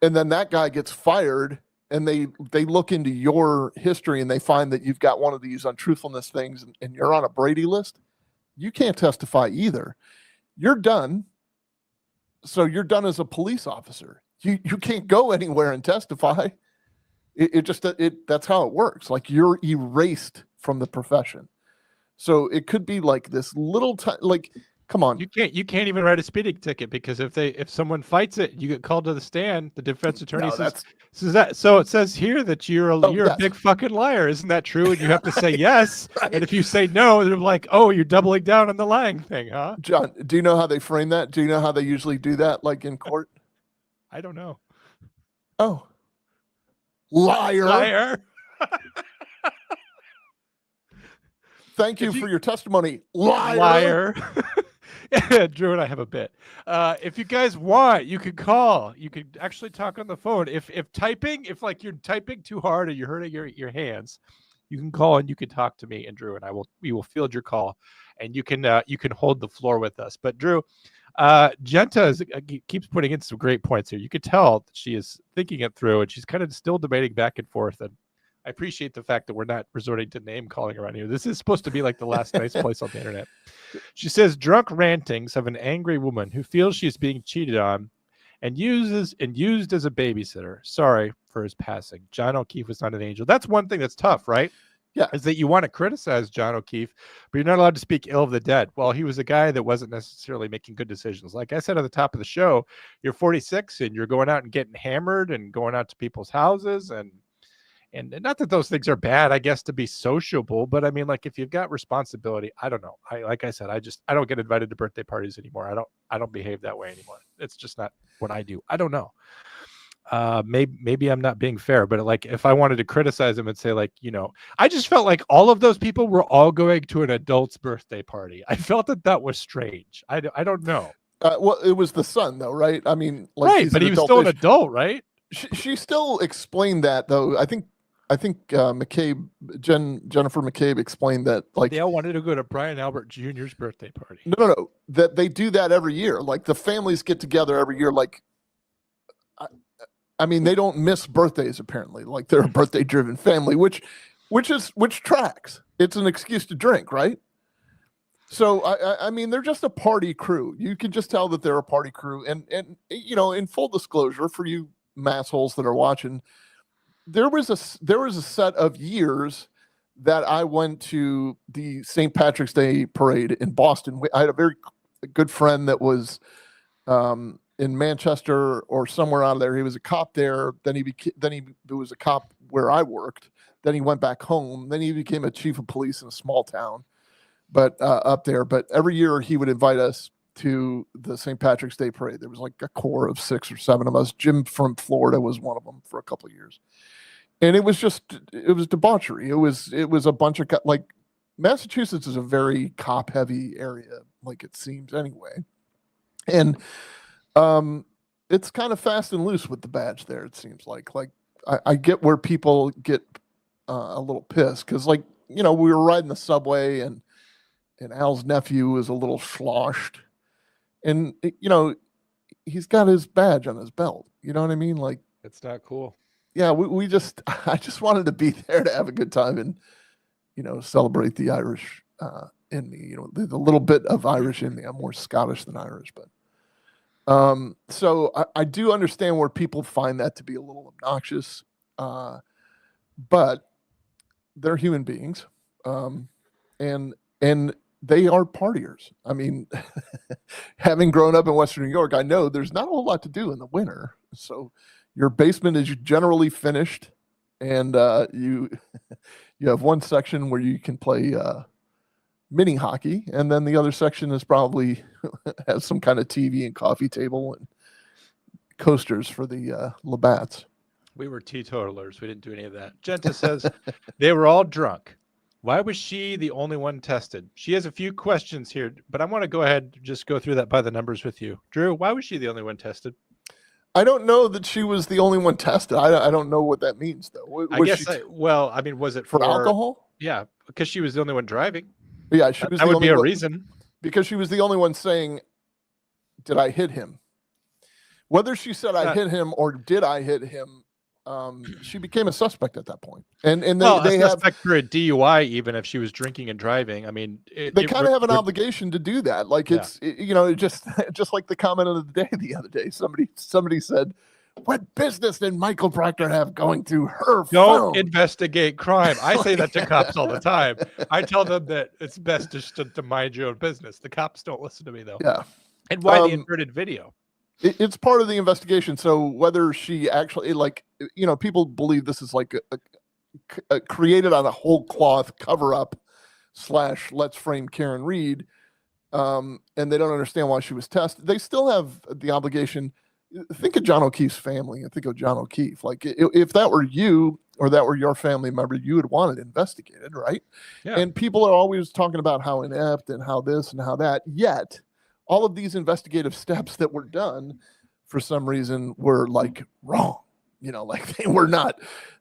and then that guy gets fired, and they look into your history and they find that you've got one of these untruthfulness things, and you're on a Brady list. You can't testify either. You're done. So you're done as a police officer. You can't go anywhere and testify. That's how it works. Like you're erased from the profession. So it could be like this little time, like, come on. You can't even write a speeding ticket because if someone fights it, you get called to the stand. The defense attorney No, says that. So it says here that you're a yes. big fucking liar. Isn't that true? And you have to say yes. Right. And if you say no, they're like, oh, you're doubling down on the lying thing, huh? John, do you know how they frame that? Do you know how they usually do that, like in court? I don't know. Oh, liar. Thank you for your testimony, liar. Drew and I have a bit. If you guys want, you could call. You could actually talk on the phone. If typing, if like you're typing too hard or you're hurting your hands, you can call and you can talk to me and Drew, and we will field your call, and you can hold the floor with us. But Drew, Genta keeps putting in some great points here. You could tell that she is thinking it through, and she's kind of still debating back and forth. And I appreciate the fact that we're not resorting to name calling around here. This is supposed to be like the last nice place on the internet. She says drunk rantings of an angry woman who feels she's being cheated on and used as a babysitter. Sorry for his passing. John O'Keefe was not an angel. That's one thing that's tough, right? Yeah. Is that you want to criticize John O'Keefe, but you're not allowed to speak ill of the dead. Well, he was a guy that wasn't necessarily making good decisions. Like I said at the top of the show, you're 46 and you're going out and getting hammered and going out to people's houses and not that those things are bad, I guess, to be sociable, but I mean, like if you've got responsibility, I don't know. Like I said, I don't get invited to birthday parties anymore. I don't behave that way anymore. It's just not what I do. I don't know. Maybe I'm not being fair, but like if I wanted to criticize him and say like, I just felt like all of those people were all going to an adult's birthday party. I felt that was strange. I don't know. Well, it was the son though, right? I mean, like right, but he was still an adult, right? She still explained that though. I think Jennifer McCabe explained that like they all wanted to go to Brian Albert Jr.'s birthday party. No, that they do that every year. Like the families get together every year. Like, I mean, they don't miss birthdays apparently. Like they're a birthday-driven family, which tracks. It's an excuse to drink, right? So I mean, they're just a party crew. You can just tell that they're a party crew. And in full disclosure for you massholes that are watching. There was a set of years that I went to the St. Patrick's Day parade in Boston. I had a very good friend that was in Manchester or somewhere out of there. He was a cop there. Then he was a cop where I worked. Then he went back home. Then he became a chief of police in a small town, but up there. But every year he would invite us to the St. Patrick's Day parade. There was like a core of 6 or 7 of us. Jim from Florida was one of them for a couple of years. And it was debauchery. It was a bunch of like Massachusetts is a very cop heavy area, like it seems anyway. And it's kind of fast and loose with the badge there. It seems like I get where people get a little pissed because like, we were riding the subway and Al's nephew was a little sloshed and he's got his badge on his belt. You know what I mean? Like it's not cool. Yeah, I just wanted to be there to have a good time and, celebrate the Irish in me, the little bit of Irish in me. I'm more Scottish than Irish, but so I do understand where people find that to be a little obnoxious, but they're human beings, and they are partiers. I mean, having grown up in Western New York, I know there's not a whole lot to do in the winter, so. Your basement is generally finished, and you have one section where you can play mini hockey, and then the other section is probably has some kind of TV and coffee table and coasters for the Labatt's. We were teetotalers. We didn't do any of that. Genta says they were all drunk. Why was she the only one tested? She has a few questions here, but I want to go ahead and just go through that by the numbers with you. Drew, why was she the only one tested? I don't know that she was the only one tested. I don't know what that means, though. Was it for alcohol? Yeah, because she was the only one driving. Yeah, she was. That would be a reason. Because she was the only one saying, "Did I hit him?" Whether she said I hit him or did I hit him, she became a suspect at that point. And they have suspect for a DUI, even if she was drinking and driving. I mean, they kind of have an obligation to do that. Like it's just like the comment of the day the other day. Somebody said, What business did Michael Proctor have going through her Don't phone? investigate crime. I say that to cops all the time. I tell them that it's best to mind your own business. The cops don't listen to me though. Yeah. And why the inverted video? It's part of the investigation. So whether she actually, like, people believe this is like a created on a whole cloth cover up / let's frame Karen Reed. And they don't understand why she was tested. They still have the obligation. Think of John O'Keefe's family and think of John O'Keefe. Like if that were you or that were your family member, you would want it investigated, right? Yeah. And people are always talking about how inept and how this and how that. Yet all of these investigative steps that were done for some reason were like wrong. Like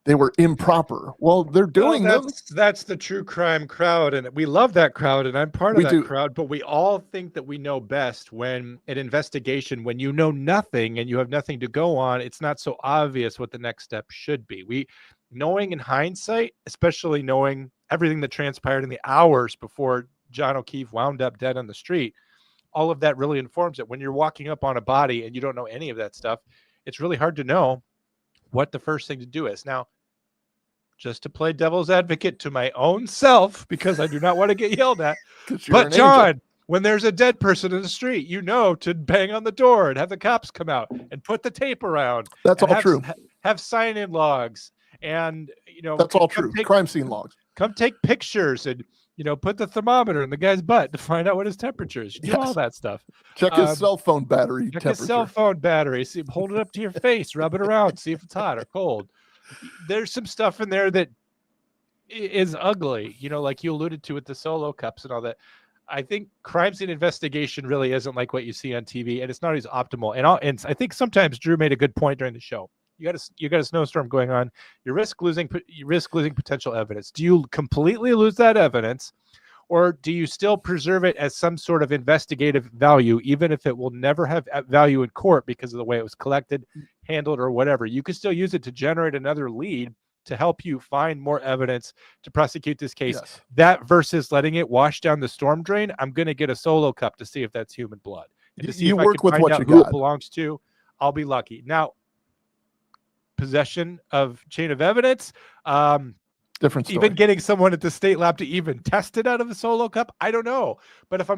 they were improper. Well, they're doing them. That's the true crime crowd. And we love that crowd. And I'm part of that crowd, but we all think that we know best when an investigation, when you know nothing and you have nothing to go on, it's not so obvious what the next step should be. Knowing in hindsight, especially knowing everything that transpired in the hours before John O'Keefe wound up dead on the street, all of that really informs it. When you're walking up on a body and you don't know any of that stuff, it's really hard to know what the first thing to do is. Now, just to play devil's advocate to my own self, because I do not want to get yelled at, but John, when there's a dead person in the street, to bang on the door and have the cops come out and put the tape around. That's all true. Have sign-in logs and, that's all true. Crime scene logs. Come take pictures and, put the thermometer in the guy's butt to find out what his temperature is. Do all that stuff. Check his cell phone battery temperature. Check his cell phone battery. See, hold it up to your face, rub it around, see if it's hot or cold. There's some stuff in there that is ugly, like you alluded to with the solo cups and all that. I think crime scene investigation really isn't like what you see on TV, and it's not always optimal. And I think sometimes Drew made a good point during the show. You got a snowstorm going on. You risk losing potential evidence. Do you completely lose that evidence, or do you still preserve it as some sort of investigative value, even if it will never have value in court because of the way it was collected, handled, or whatever? You could still use it to generate another lead to help you find more evidence to prosecute this case. Yes. That versus letting it wash down the storm drain. I'm going to get a solo cup to see if that's human blood. And to see you if work I can with find what out you who got. it belongs to. I'll be lucky. Now, possession of chain of evidence. Different story. Even getting someone at the state lab to even test it out of the solo cup, I don't know. But if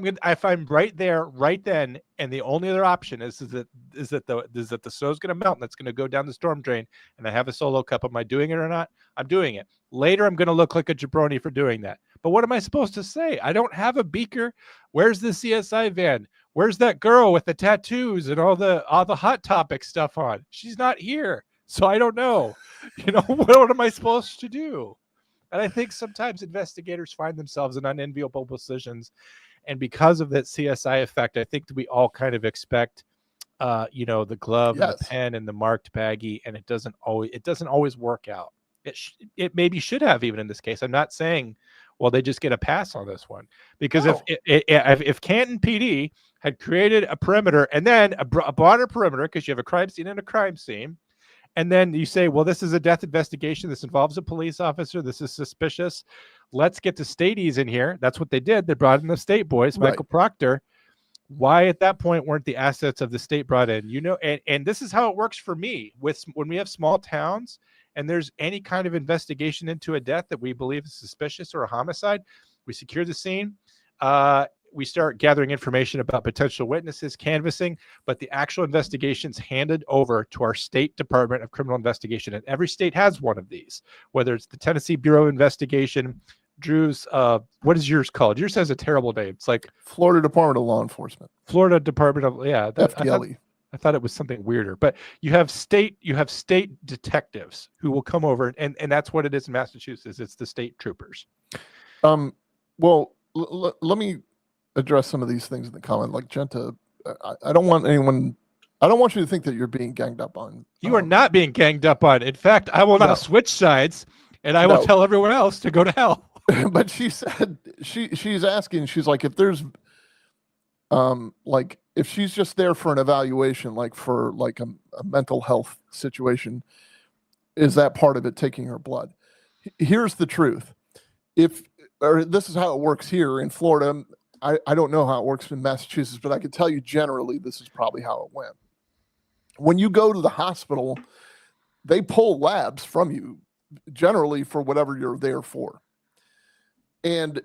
I'm right there, right then, and the only other option is that the snow's going to melt and it's going to go down the storm drain, and I have a solo cup, am I doing it or not? I'm doing it. Later, I'm going to look like a jabroni for doing that. But what am I supposed to say? I don't have a beaker. Where's the CSI van? Where's that girl with the tattoos and all the hot topic stuff on? She's not here. So I don't know, what am I supposed to do? And I think sometimes investigators find themselves in unenviable positions. And because of that CSI effect, I think that we all kind of expect, the glove and the pen and the marked baggie, and it doesn't always work out. It maybe should have, even in this case. I'm not saying, well, they just get a pass on this one, because if Canton PD had created a perimeter and then a broader perimeter, because you have a crime scene and a crime scene, and then you say, well, this is a death investigation. This involves a police officer. This is suspicious. Let's get the stateies in here. That's what they did. They brought in the state boys, Michael Proctor. Why at that point weren't the assets of the state brought in? And this is how it works for me when we have small towns and there's any kind of investigation into a death that we believe is suspicious or a homicide. We secure the scene. We start gathering information about potential witnesses, canvassing, but the actual investigation's handed over to our state Department of Criminal Investigation. And every state has one of these, whether it's the Tennessee Bureau of Investigation, Drew's, what is yours called? Yours has a terrible name. It's like Florida Department of Law Enforcement. Florida Department of, FDLE. I thought it was something weirder, but you have state detectives who will come over, and that's what it is in Massachusetts. It's the state troopers. Well, let me address some of these things in the comment. Like Genta, I don't want you to think that you're being ganged up on. You are not being ganged up on. In fact, I will not switch sides, and I will tell everyone else to go to hell. But she said she's asking. She's like, if there's like if she's just there for an evaluation, like for like a mental health situation, is that part of it, taking her blood? Here's the truth. This is how it works here in Florida. I don't know how it works in Massachusetts, but I can tell you generally this is probably how it went. when you go to the hospital, they pull labs from you generally for whatever you're there for. And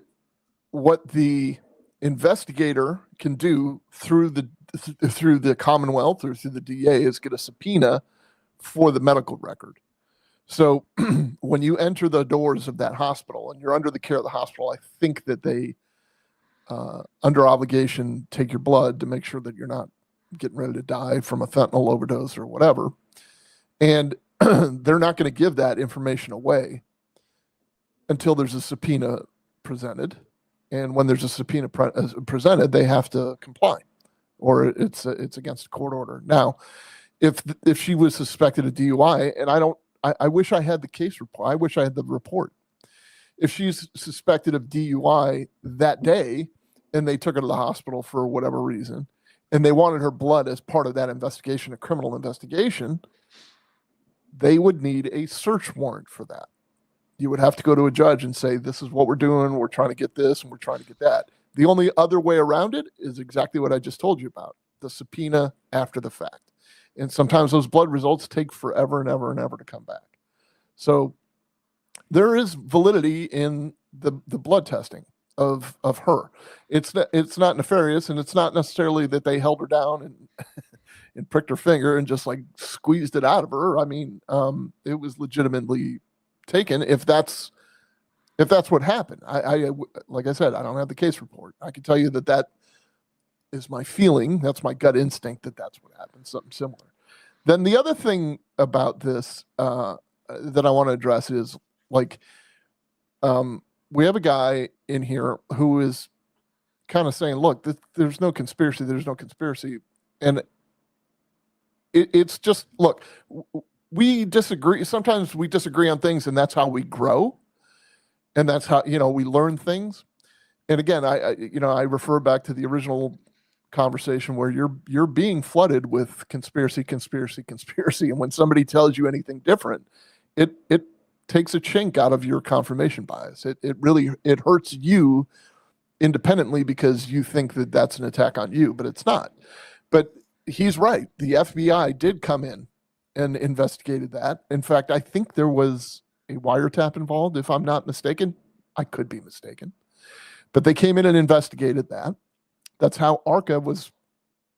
what the investigator can do through the Commonwealth or through the DA is get a subpoena for the medical record. So when you enter the doors of that hospital and you're under the care of the hospital, I think that they, under obligation, take your blood to make sure that you're not getting ready to die from a fentanyl overdose or whatever. And they're not going to give that information away until there's a subpoena presented. And when there's a subpoena presented, they have to comply, or it's against a court order. Now, if she was suspected of DUI, and I wish I had the case report. I wish I had the report. If she's suspected of DUI that day, and they took her to the hospital for whatever reason, and they wanted her blood as part of that investigation, a criminal investigation, they would need a search warrant for that. You would have to go to a judge and say, this is what we're doing. We're trying to get this and we're trying to get that. The only other way around it is exactly what I just told you about, the subpoena after the fact. And sometimes those blood results take forever and ever and ever to come back. So there is validity in the blood testing of her. It's not nefarious, and it's not necessarily that they held her down and and pricked her finger and just like squeezed it out of her. I mean, it was legitimately taken. If that's what happened, I like I said, I don't have the case report. I can tell you that is my feeling. That's my gut instinct that that's what happened. Something similar. Then the other thing about this that I want to address is like, we have a guy in here who is kind of saying, look, there's no conspiracy. There's no conspiracy. And it's just, look, we disagree. Sometimes we disagree on things, and that's how we grow. And that's how, we learn things. And again, I refer back to the original conversation where you're being flooded with conspiracy. And when somebody tells you anything different, it takes a chink out of your confirmation bias. It really hurts you independently because you think that that's an attack on you, but it's not. But he's right. The FBI did come in and investigated that. In fact, I think there was a wiretap involved, if I'm not mistaken. I could be mistaken. But they came in and investigated that. That's how ARCA was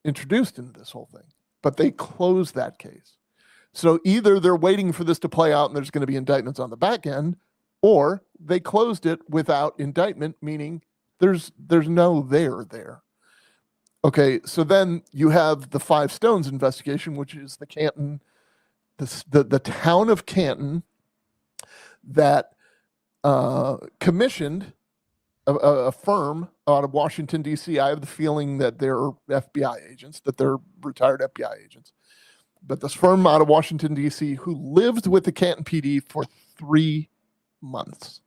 introduced into this whole thing. But they closed that case. So either they're waiting for this to play out and there's going to be indictments on the back end, or they closed it without indictment, meaning there's no there. Okay, so then you have the Five Stones investigation, which is the Canton, the town of Canton that commissioned a firm out of Washington, D.C. I have the feeling that they're FBI agents, that they're retired FBI agents. But this firm out of Washington, D.C., who lived with the Canton PD for 3 months.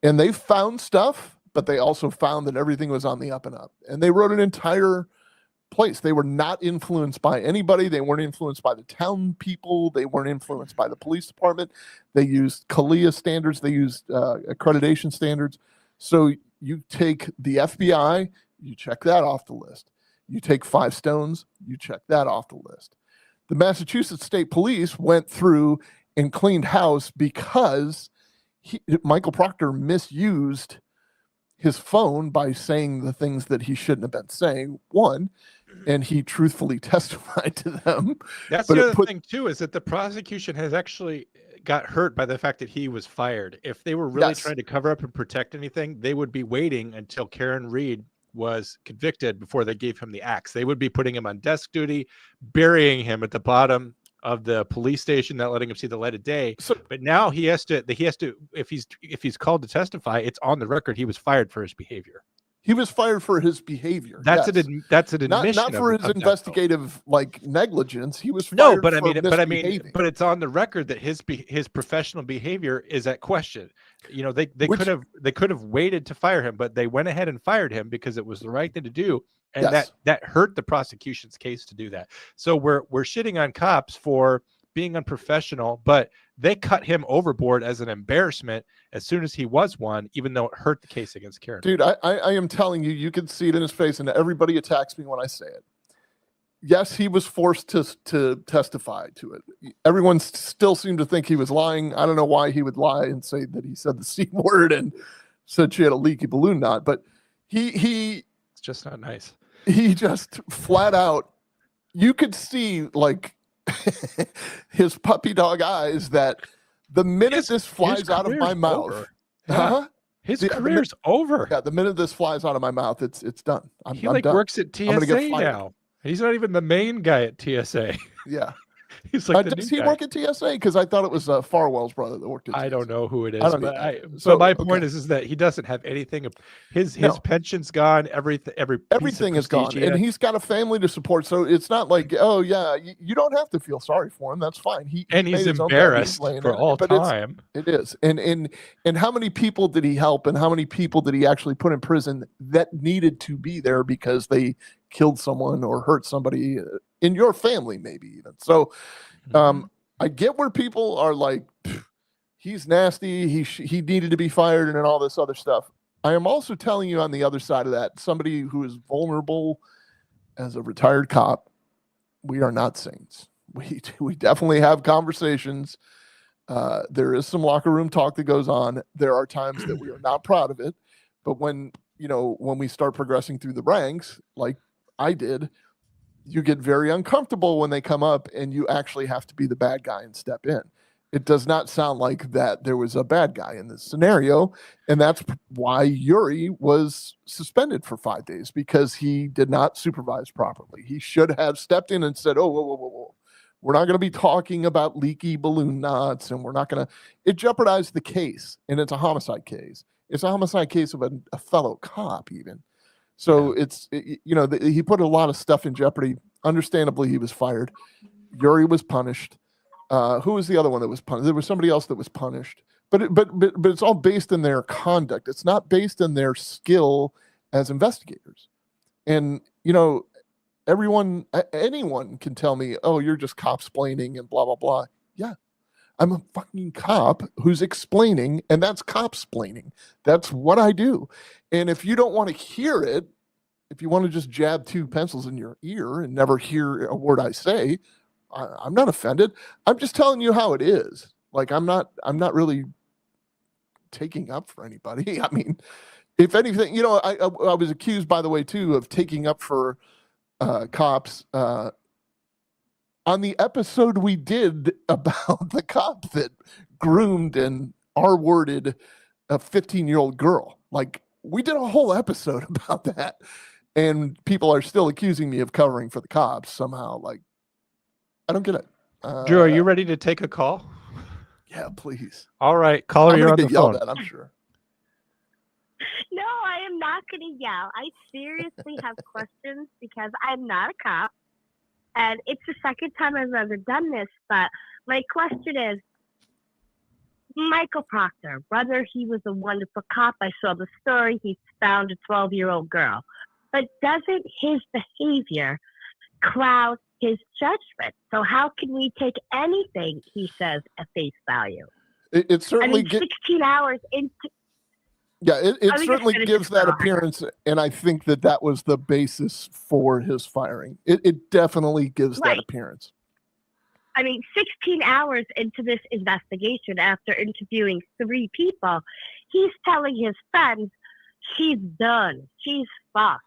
And they found stuff, but they also found that everything was on the up and up. And they wrote an entire place. They were not influenced by anybody. They weren't influenced by the town people. They weren't influenced by the police department. They used CALIA standards. They used accreditation standards. So you take the FBI, you check that off the list. You take Five Stones, you check that off the list. The Massachusetts State Police went through and cleaned house because Michael Proctor misused his phone by saying the things that he shouldn't have been saying, one, and he truthfully testified to them. That's the other thing, too, is that the prosecution has actually got hurt by the fact that he was fired. If they were really trying to cover up and protect anything, they would be waiting until Karen Reed was convicted before they gave him the axe. They would be putting him on desk duty, burying him at the bottom of the police station, not letting him see the light of day. But now he has to, if he's called to testify, it's on the record. He was fired for his behavior. He was fired for his behavior. That's an admission. Not for his investigative negligence. He was fired for misbehaving. But it's on the record that his professional behavior is at question. They could have waited to fire him, but they went ahead and fired him because it was the right thing to do, and that hurt the prosecution's case to do that. So we're shitting on cops for being unprofessional, but they cut him overboard as an embarrassment as soon as he was one, even though it hurt the case against Karen. Dude, I am telling you, you can see it in his face, and everybody attacks me when I say it. Yes, he was forced to testify to it. Everyone still seemed to think he was lying. I don't know why he would lie and say that he said the C word and said she had a leaky balloon knot, but he It's just not nice. he just flat out, you could see like his puppy dog eyes that the minute this flies out of my mouth, His career's over. Yeah, the minute this flies out of my mouth, it's done. I'm He done. works at TSA now. He's not even the main guy at TSA. Yeah. He's like does he work at TSA? Because I thought it was Farwell's brother that worked at TSA. I don't know who it is, but my point is that he doesn't have anything. His pension's gone. Everything is gone, and he's got a family to support. So it's not like, oh yeah, you don't have to feel sorry for him. That's fine. He's embarrassed for all time. It is, and how many people did he help, and how many people did he actually put in prison that needed to be there because they killed someone or hurt somebody in your family, maybe even. So I get where people are like, he's nasty, he needed to be fired, and all this other stuff. I am also telling you on the other side of that, somebody who is vulnerable as a retired cop, we are not saints. We definitely have conversations. There is some locker room talk that goes on. There are times that we are not proud of it, but when we start progressing through the ranks, like I did, you get very uncomfortable when they come up and you actually have to be the bad guy and step in. It does not sound like that there was a bad guy in this scenario. And that's why Yuri was suspended for 5 days, because he did not supervise properly. He should have stepped in and said, oh, whoa. We're not going to be talking about leaky balloon knots, and we're not going to. It jeopardized the case, and it's a homicide case. It's a homicide case of a fellow cop, even. So he put a lot of stuff in jeopardy. Understandably, he was fired. Yuri was punished. Who was the other one that was punished? There was somebody else that was punished. But it's all based in their conduct. It's not based in their skill as investigators. And anyone can tell me, oh, you're just cop-splaining and blah blah blah. Yeah, I'm a fucking cop who's explaining, and that's cop-splaining. That's what I do. And if you don't want to hear it, if you want to just jab two pencils in your ear and never hear a word I say, I'm not offended. I'm just telling you how it is. Like, I'm not really taking up for anybody. I mean, if anything, I was accused, by the way, too, of taking up for cops on the episode we did about the cop that groomed and R-worded a 15-year-old girl. Like, we did a whole episode about that, and people are still accusing me of covering for the cops somehow. Like, I don't get it. Drew, are you ready to take a call? Yeah, please. All right, caller, you're on the phone. At, I'm sure. No, I am not going to yell. I seriously have questions because I'm not a cop, and it's the second time I've ever done this. But my question is, Michael Proctor, whether he was a wonderful cop, I saw the story, he found a 12-year-old girl. But doesn't his behavior cloud his judgment? So how can we take anything he says at face value? It certainly 16 hours into... Yeah, it certainly gives that appearance, and I think that was the basis for his firing. It definitely gives that appearance. 16 hours into this investigation, after interviewing 3 people, he's telling his friends, she's done. She's fucked.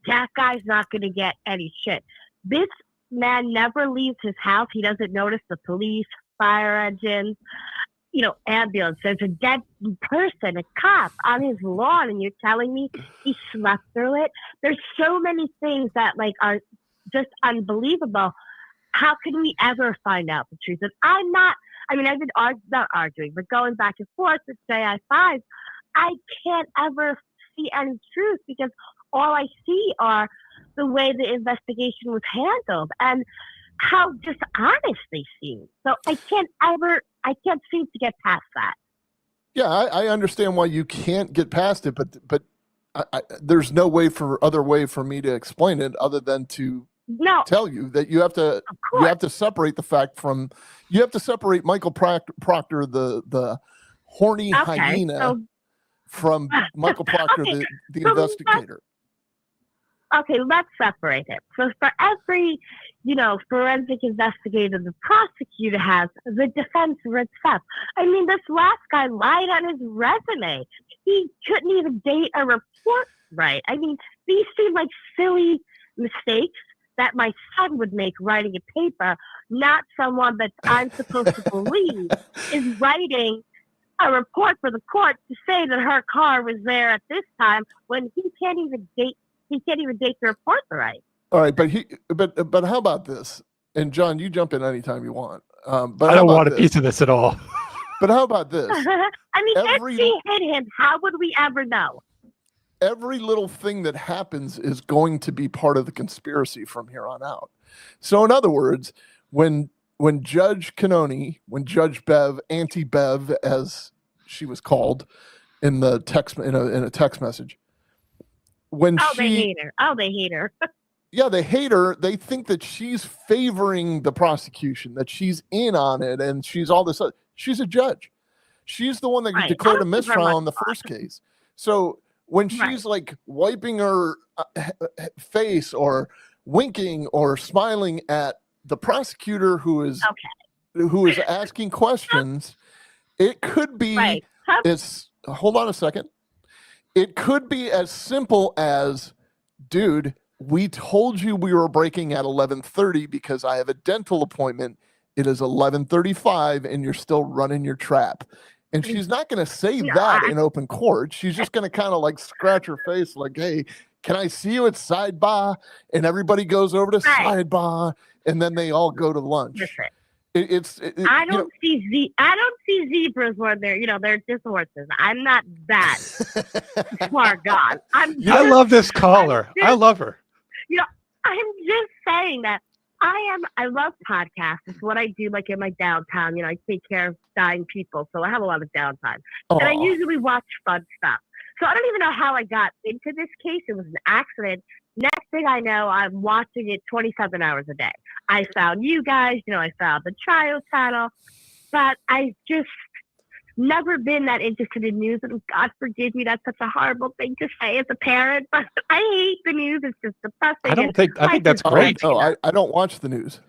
That guy's not going to get any shit. This man never leaves his house. He doesn't notice the police, fire engines, ambulance. There's a dead person, a cop on his lawn, and you're telling me he slept through it? There's so many things that are just unbelievable. How can we ever find out the truth? And I've been not arguing, but going back and forth with JI5, I can't ever see any truth, because all I see are the way the investigation was handled and how dishonest they seem. So I can't seem to get past that. Yeah, I understand why you can't get past it, but there's no other way for me to explain it other than to tell you that you have to separate the fact from, you have to separate Michael Proctor, the horny hyena, from Michael Proctor, the investigator. okay, let's separate it. So for every, forensic investigator the prosecutor has, the defense rips up. I mean, this last guy lied on his resume. He couldn't even date a report right. I mean, these seem like silly mistakes that my son would make writing a paper, not someone that I'm supposed to believe is writing a report for the court to say that her car was there at this time when he can't even date the report right. All right, but how about this? And John, you jump in anytime you want. But I how don't about want a this? piece of this at all. But how about this? I mean, if she hit him, how would we ever know? Every little thing that happens is going to be part of the conspiracy from here on out. So in other words, when Judge Canoni, when Judge Bev, Auntie Bev, as she was called in the text in a text message, they hate her. Oh, they hate her. Yeah, they hate her. They think that she's favoring the prosecution, that she's in on it, and she's all this. She's a judge. She's the one that declared a mistrial in the first case. So when she's like wiping her face or winking or smiling at the prosecutor who is asking questions, it could be hold on a second. It could be as simple as, dude, we told you we were breaking at 11:30 because I have a dental appointment. It is 11:35 and you're still running your trap. And she's not going to say that in open court. She's just going to kind of like scratch her face like, hey, can I see you at sidebar? And everybody goes over to sidebar and then they all go to lunch. I don't see zebras when they're just horses. I'm not that smart god. I love this caller. I love her. I'm just saying that I love podcasts. It's what I do like in my downtime. I take care of dying people, so I have a lot of downtime. And I usually watch fun stuff. So I don't even know how I got into this case. It was an accident. Next thing I know, I'm watching it 27 hours a day. I found you guys, I found the trial channel, but I just never been that interested in news. And God forgive me, that's such a horrible thing to say as a parent, but I hate the news. It's just depressing. I think that's great. No, I don't watch the news.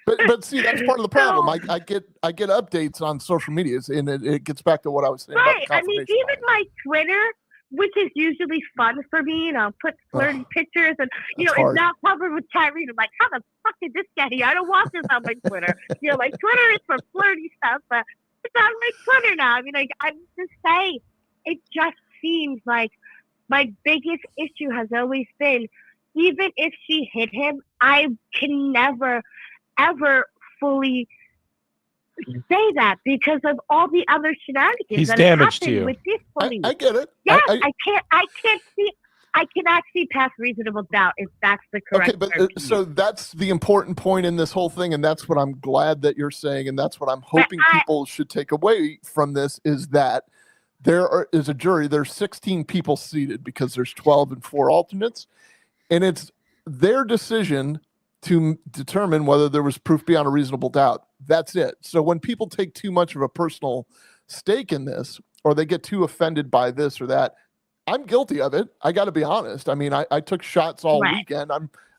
But see, that's part of the problem. I get updates on social medias, and it gets back to what I was saying. Right. I mean, even my Twitter, which is usually fun for me, put flirty pictures, and it's now covered with Tyree. I'm like, how the fuck did this get here? I don't watch this on my Twitter. Like Twitter is for flirty stuff, but it's on my Twitter now. I mean, I'm just saying, it just seems like my biggest issue has always been, even if she hit him, I can never, ever fully say that because of all the other shenanigans He's that damaged happened to you. with this police. I get it. Yeah, I can't see. I can actually pass reasonable doubt if that's the correct. Okay, but so that's the important point in this whole thing, and that's what I'm glad that you're saying, and that's what I'm hoping people should take away from this is that there is a jury. There's 16 people seated because there's 12 and 4 alternates, and it's their decision to determine whether there was proof beyond a reasonable doubt. That's it. So when people take too much of a personal stake in this, or they get too offended by this or that, I'm guilty of it. I got to be honest. I mean, I took shots all weekend.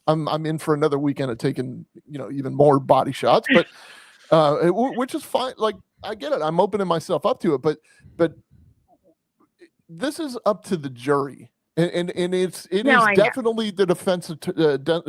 I'm in for another weekend of taking, even more body shots, but which is fine. Like, I get it. I'm opening myself up to it, but this is up to the jury. And it is definitely the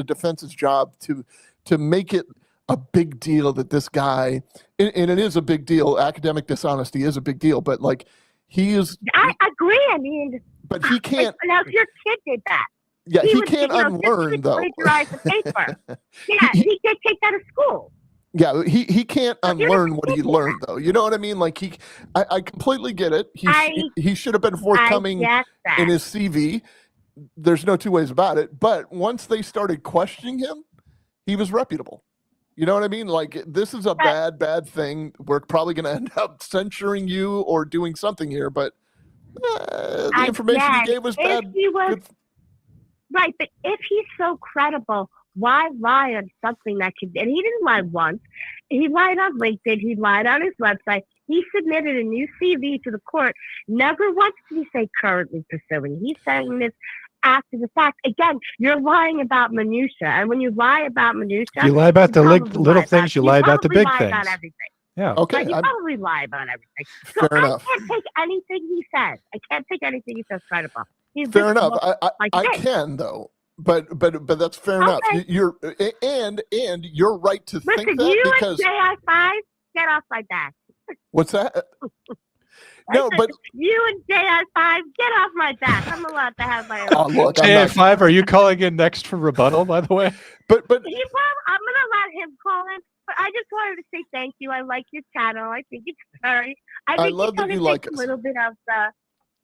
defense's job to make it a big deal that this guy, and it is a big deal. Academic dishonesty is a big deal, but like I agree. I mean, but he can't. Now, if your kid did that, yeah, he can't unlearn though. Plagiarize the paper. Yeah, he can't take that to school. Yeah, he can't unlearn what he learned though. You know what I mean? Like I completely get it. He should have been forthcoming in his CV. There's no two ways about it. But once they started questioning him, he was reputable. You know what I mean? Like, this is a bad thing. We're probably going to end up censuring you or doing something here. But the information he gave was bad. Right, but if he's so credible, why lie on something that could? And he didn't lie once. He lied on LinkedIn. He lied on his website. He submitted a new CV to the court. Never once did he say currently pursuing. He's saying this after the fact. Again, you're lying about minutia, and when you lie about minutia, You lie about the probably little lie things, you lie about the probably big lie things. about everything. Yeah. Okay, Right? You probably lie about everything. So fair I enough. can't take anything he says. I can't take anything he says credible. He's Fair just enough. like I this. can though, but that's fair enough. Okay. You're and you're right to think Listen, that you because and JI5, get off my back. what's that? No, but You and JI5, get off my back. I'm allowed to have my own. oh, look, I'm not, JA5, are you calling in next for rebuttal, by the way? but I'm gonna let him call in, but I just wanted to say thank you. I like your channel. I think it's very. I think love it that kind you of like takes us. a little bit of the.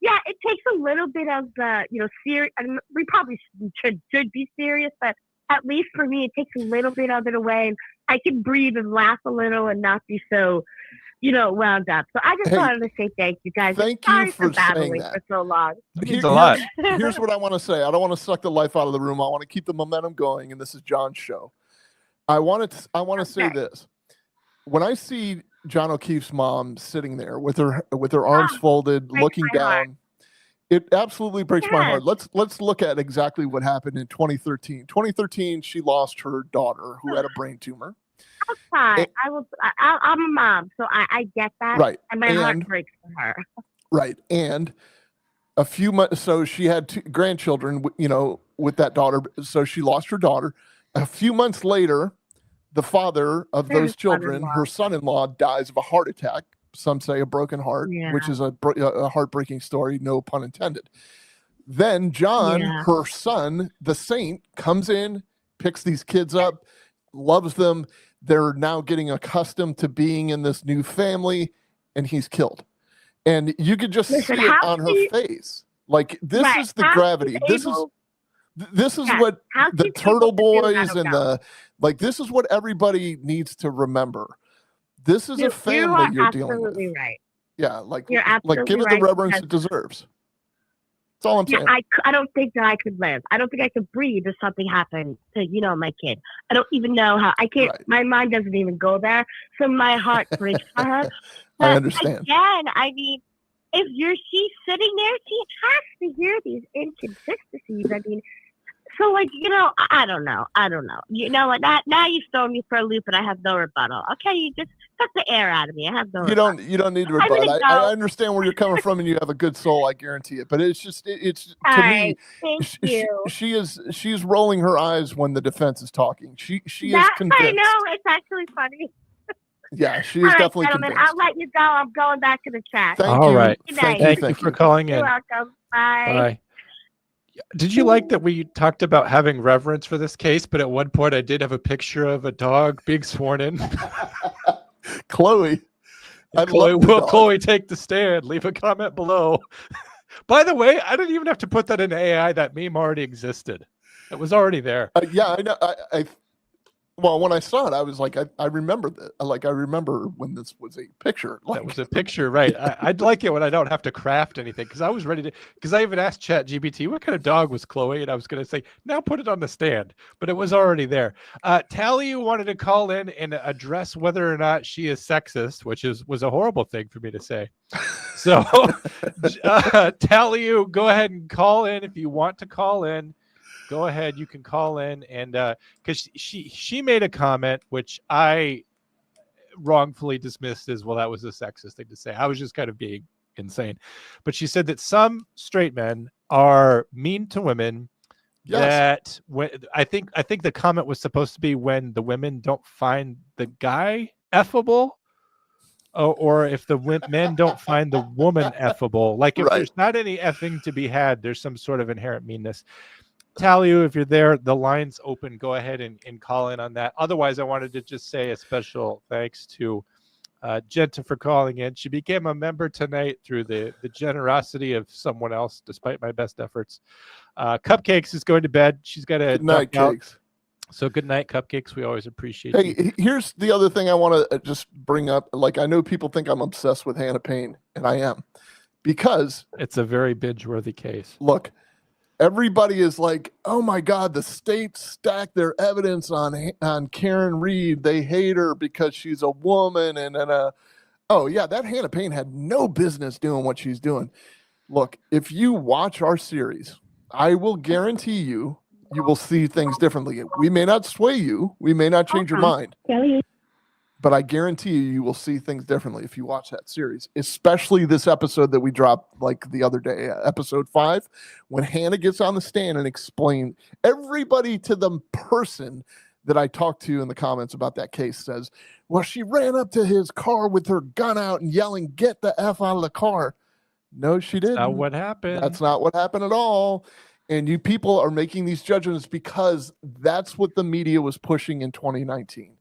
Yeah, it takes a little bit of the, serious. And we probably should be serious, but at least for me, it takes a little bit of it away, and I can breathe and laugh a little and not be so, wound up. So I just wanted to say thank you guys. Thank Sorry you for saying battling that. for so long. It means a lot. Here's what I want to say. I don't want to suck the life out of the room. I want to keep the momentum going, and this is John's show. I want to say Okay. this. When I see John O'Keefe's mom sitting there with her arms folded, breaks looking my heart. down, it absolutely breaks my heart. Yes. Let's look at exactly what happened in 2013. 2013, she lost her daughter who had a brain tumor. I'll try. It- I'm a mom, so I get that. Right. And my heart breaks for her. Right. And a few months, so she had two grandchildren, with that daughter. So she lost her daughter. A few months later, the father of Her those children, son-in-law. her son-in-law, dies of a heart attack. Some say a broken heart, Yeah. which is a heartbreaking story, no pun intended. Then John, Yeah. her son, the saint, comes in, picks these kids up, loves them. They're now getting accustomed to being in this new family, and he's killed. And you could just Listen, see it how on her she- face. Like this Right. is the How gravity. she's This is Yeah. what How the she's Turtle able to do that, Boys I and don't know. this is what everybody needs to remember. This is a You family are you're dealing with. absolutely right. Yeah, You're like give absolutely it the right, reverence it because- deserves. That's all I'm Yeah, saying. I don't think that I could live. I don't think I could breathe if something happened to, my kid. I don't even know how. I can't. Right. My mind doesn't even go there. So my heart breaks for her. I But understand. Again, I mean, if she's sitting there, she has to hear these inconsistencies. I mean, so I don't know. You know what? Now you've thrown me for a loop, and I have no rebuttal. Okay, you just took the air out of me. I have no. You rebuttal. don't need to I'm rebut. gonna I go. understand where you're coming from, and you have a good soul. I guarantee it. But it's just it's All to right, me. thank you. She's rolling her eyes when the defense is talking. She is That, convinced. I know. It's actually funny. Yeah, she All is right, definitely gentlemen, convinced. I'll let you go. I'm going back to the chat. Thank All you. right. Good Thank night. you. Thank you Thank for you. calling You're in. welcome. Bye. Bye. Did you like that we talked about having reverence for this case, but at one point I did have a picture of a dog being sworn in? Chloe. I Chloe, love the will dog. Chloe take the stand? Leave a comment below. By the way, I didn't even have to put that in AI. That meme already existed. It was already there. Yeah, I know. Well, when I saw it, I was like, I remember that. Like, I remember when this was a picture. Like, That was a picture, right? I'd like it when I don't have to craft anything, because I was ready to. Because I even asked ChatGPT, "What kind of dog was Chloe?" And I was going to say, "Now put it on the stand," but it was already there. Tally wanted to call in and address whether or not she is sexist, which was a horrible thing for me to say. So, Tally, go ahead and call in if you want to call in. Go ahead, you can call in, and because she made a comment which I wrongfully dismissed as, well, that was a sexist thing to say. I was just kind of being insane. But she said that some straight men are mean to women. Yes. That when I think the comment was supposed to be when the women don't find the guy effable, or if the men don't find the woman effable. Like if Right. there's not any effing to be had, there's some sort of inherent meanness. Taliu, if you're there, the line's open. Go ahead and call in on that. Otherwise, I wanted to just say a special thanks to Jenta for calling in. She became a member tonight through the generosity of someone else, despite my best efforts. Cupcakes is going to bed. She's got a good night, cakes. So good night, Cupcakes. We always appreciate you. Hey, here's the other thing I want to just bring up. Like, I know people think I'm obsessed with Hannah Payne, and I am, because It's a very binge-worthy case. look, everybody is like, "Oh my God, the state stacked their evidence on Karen Reed. They hate her because she's a woman." And oh yeah, that Hannah Payne had no business doing what she's doing. Look, if you watch our series, I will guarantee you will see things differently. We may not sway you, we may not change your mind, Kelly, but I guarantee you will see things differently if you watch that series, especially this episode that we dropped like the other day, episode 5, when Hannah gets on the stand and explain everybody to the person that I talked to in the comments about that case says, well, she ran up to his car with her gun out and yelling, get the F out of the car. No, she didn't. Not what happened. That's not what happened at all. And you people are making these judgments because that's what the media was pushing in 2019.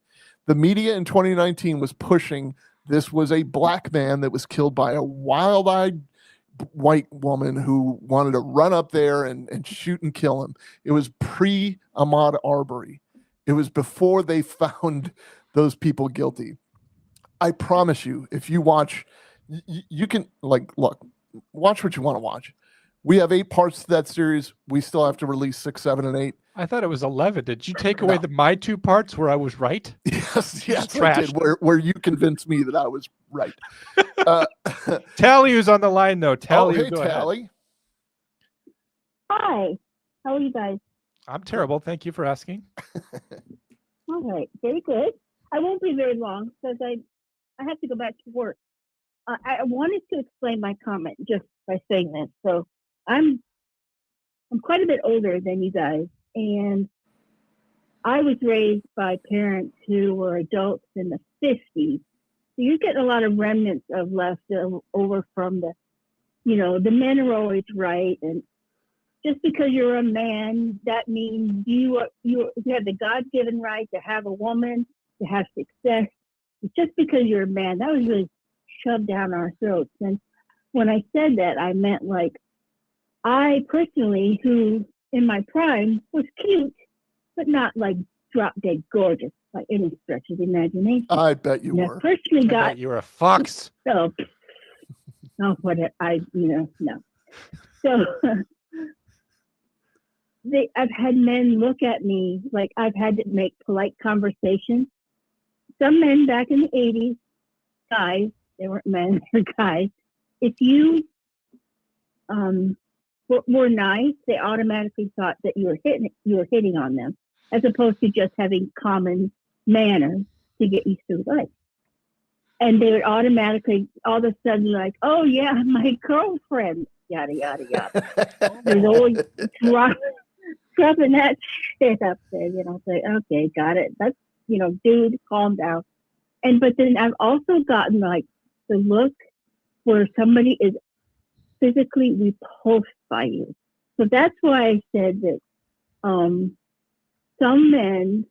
The media in 2019 was pushing this was a black man that was killed by a wild-eyed white woman who wanted to run up there and shoot and kill him. It was pre-Ahmaud Arbery. It was before they found those people guilty. I promise you, if you watch, you can, like, look, watch what you want to watch. We have 8 parts to that series. We still have to release 6, 7, and 8. I thought it was 11. Did you take away my 2 parts where I was right? Yes, I did. Where you convinced me that I was right. Tally is on the line, though. Tally, hey, go Tally. ahead. Hi, how are you guys? I'm terrible. Thank you for asking. All right, very good. I won't be very long because I have to go back to work. I wanted to explain my comment just by saying this. So I'm quite a bit older than you guys, and I was raised by parents who were adults in the 50s. So you're getting a lot of remnants of left over from the men are always right, and just because you're a man, that means you have the God-given right to have a woman, to have success. Just because you're a man, that was really shoved down our throats. And when I said that, I meant like I personally, who in my prime was cute, but not like drop dead gorgeous by any stretch of the imagination. I bet you were. Personally, I bet you were a fox. So, no. So. I've had men look at me like I've had to make polite conversation. Some men back in the 80s, guys, they weren't men, they were guys. If you were nice, they automatically thought that you were hitting on them, as opposed to just having common manners to get you through life. And they would automatically, all of a sudden, like, oh yeah, my girlfriend, yada yada yada. There's always scrubbing that shit up there, say, okay, got it. That's, dude, calm down. But then I've also gotten like the look where somebody is physically repulsed by you. So that's why I said that some men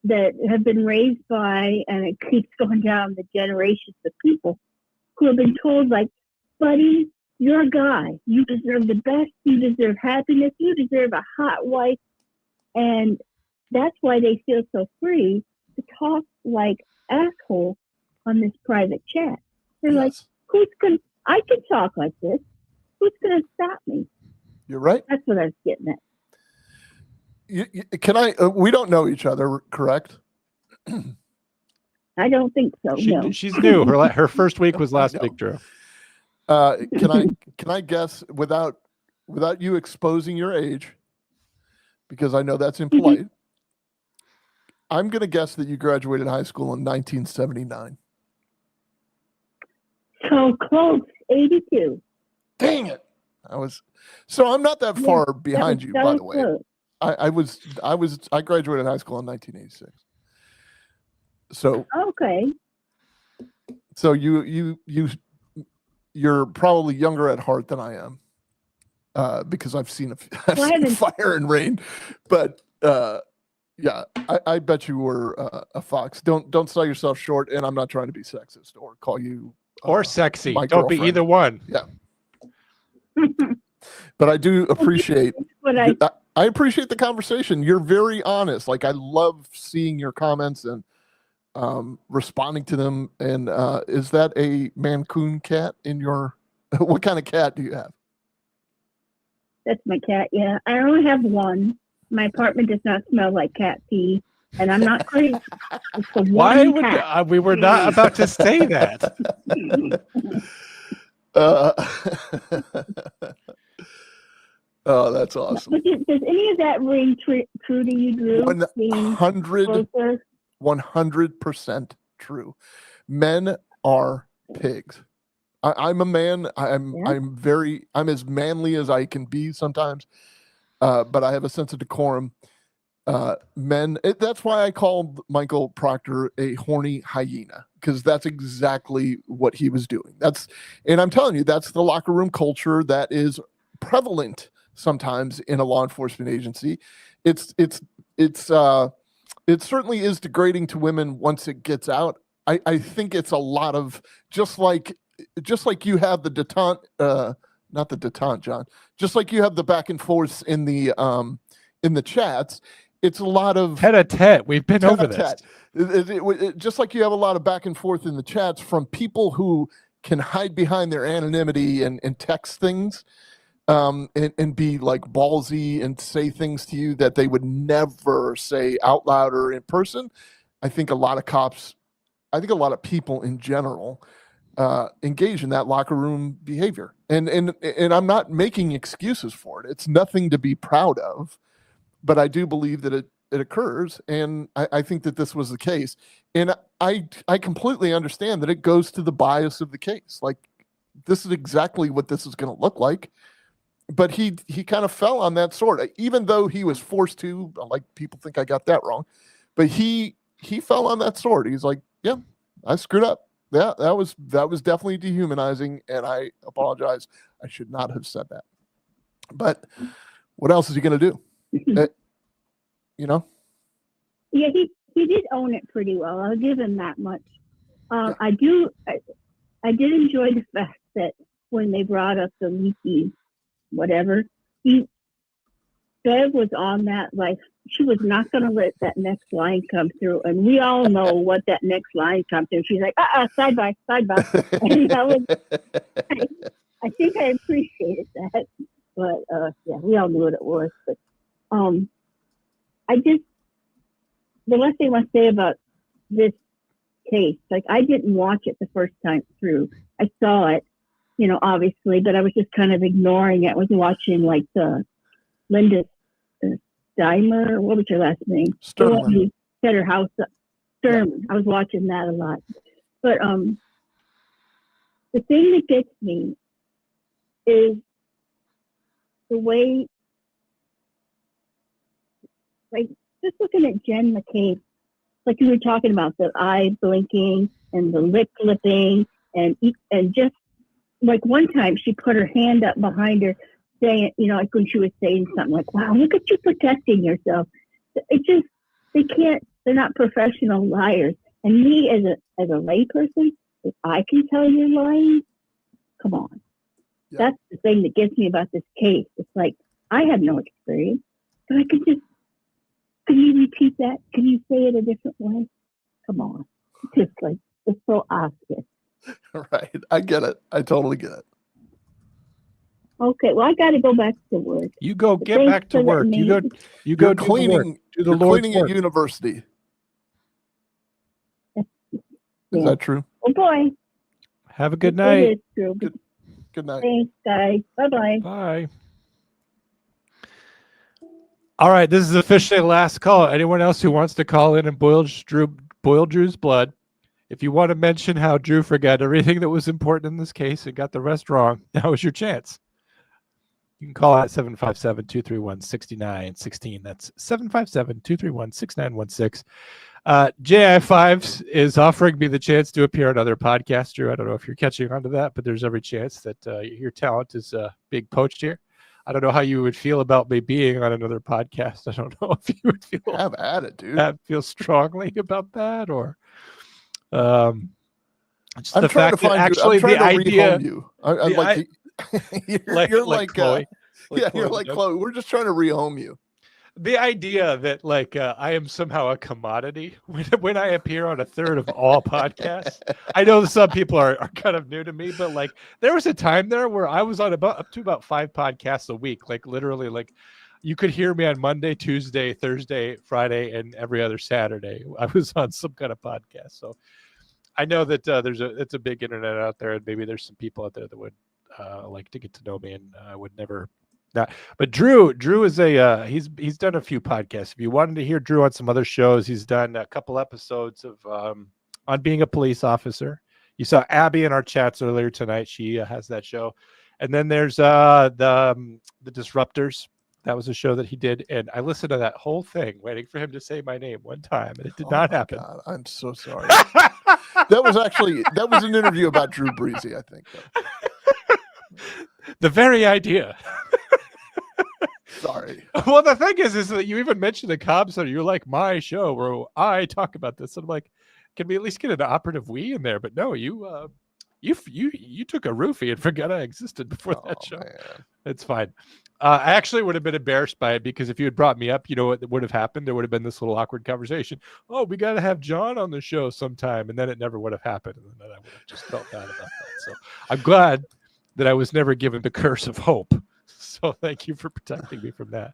that have been raised by, and it keeps going down the generations of people who have been told, like, buddy, you're a guy. You deserve the best. You deserve happiness. You deserve a hot wife. And that's why they feel so free to talk like assholes on this private chat. They're like, I can talk like this. Who's going to stop me? You're right. That's what I was getting at. Can I, we don't know each other, correct? I don't think so. No. She's new. Her first week was last week, Drew. Can I guess without you exposing your age, because I know that's impolite. I'm going to guess that you graduated high school in 1979. So close, 82. Dang it! So I'm not that far behind you, by the way. Close. I graduated high school in 1986. So okay. So you're probably younger at heart than I am, because I've seen fire and rain. But yeah, I bet you were a fox. Don't sell yourself short. And I'm not trying to be sexist or call you or sexy. Don't girlfriend. be either one. Yeah. But I do appreciate. I appreciate the conversation. You're very honest. Like, I love seeing your comments and responding to them. And is that a Mancoon cat in your? What kind of cat do you have? That's my cat. Yeah, I only have one. My apartment does not smell like cat pee, and I'm not crazy. Why would we were not about to say that? Oh, that's awesome. But does any of that ring true to you, Drew? Being 100% closer? true. Men are pigs. I'm a man. I'm as manly as I can be sometimes, but I have a sense of decorum. That's why I called Michael Proctor a horny hyena, because that's exactly what he was doing. And I'm telling you, that's the locker room culture that is prevalent sometimes in a law enforcement agency. It certainly is degrading to women once it gets out. I think it's a lot of just like you have the detente, not the detente, John. Just like you have the back and forth in the chats. It's a lot of tete-a-tete. We've been over this. Just like you have a lot of back and forth in the chats from people who can hide behind their anonymity and text things, and be like ballsy and say things to you that they would never say out loud or in person. I think a lot of people in general engage in that locker room behavior, and I'm not making excuses for it. It's nothing to be proud of. But I do believe that it occurs, and I think that this was the case. And I completely understand that it goes to the bias of the case. Like, this is exactly what this is going to look like. But he kind of fell on that sword, even though he was forced to. Like, people think I got that wrong, but he fell on that sword. He's like, yeah, I screwed up. Yeah, that was definitely dehumanizing, and I apologize. I should not have said that. But what else is he going to do? Yeah, he did own it pretty well. I'll give him that much. Yeah. I did enjoy the fact that when they brought up the leaky whatever, Bev was on that, like, she was not going to let that next line come through, and we all know what that next line comes through. She's like, side by. And I think I appreciated that, but yeah, we all knew what it was. But the last thing I want to say about this case, like, I didn't watch it the first time through. I saw it, obviously, but I was just kind of ignoring it. I was watching like the Linda Steimer, what was her last name? Sturman. Set her house up. Sturman. I was watching that a lot. But the thing that gets me is the way, like, just looking at Jen McCabe, like you were talking about, the eye blinking and the lip flipping, and just like one time she put her hand up behind her, saying, like when she was saying something like, "Wow, look at you protecting yourself." They're not professional liars. And me as a layperson, if I can tell you're lying, come on. Yeah. That's the thing that gets me about this case. It's like, I have no experience, but I could just, can you repeat that? Can you say it a different way? Come on. It's just like, it's so obvious. Right. I get it. I totally get it. Okay. Well, I got to go back to work. You go get back to work. You go cleaning. Do the You're Lord's cleaning work. at university. Yeah. Is that true? Oh boy. Have a good night. It is true. Good night. Thanks, guys. Bye-bye. Bye. All right, this is officially the last call. Anyone else who wants to call in and boil Drew's blood, if you want to mention how Drew forgot everything that was important in this case and got the rest wrong, now is your chance. You can call out 757-231-6916. That's 757-231-6916. JI5 is offering me the chance to appear on other podcasts, Drew. I don't know if you're catching on to that, but there's every chance that your talent is being poached here. I don't know how you would feel about me being on another podcast. I don't know if you would have at it, dude. Feel strongly about that, or just I'm the trying fact to find that actually you. I'm trying to idea you. You're like Chloe. You're like Chloe. We're just trying to rehome you. The idea that I am somehow a commodity when I appear on a third of all podcasts. I know some people are kind of new to me, but there was a time there where I was on up to about 5 podcasts a week. Literally, you could hear me on Monday, Tuesday, Thursday, Friday, and every other Saturday. I was on some kind of podcast. So I know that it's a big internet out there, and maybe there's some people out there that would like to get to know me, and I would never But Drew is a he's done a few podcasts. If you wanted to hear Drew on some other shows, he's done a couple episodes of on being a police officer. You saw Abby in our chats earlier tonight. She has that show. And then there's the Disruptors. That was a show that he did, and I listened to that whole thing, waiting for him to say my name one time, and it did not happen. God, I'm so sorry. that was an interview about Drew Breezy, I think. The very idea. Sorry. Well, the thing is that you even mentioned the Comm Center. You're like, my show where I talk about this. And I'm like, can we at least get an operative we in there? But no, you took a roofie and forgot I existed before that show. Man. It's fine. I actually would have been embarrassed by it because if you had brought me up, you know what would have happened? There would have been this little awkward conversation. Oh, we got to have John on the show sometime. And then it never would have happened. And then I would have just felt bad about that. So I'm glad that I was never given the curse of hope. So thank you for protecting me from that.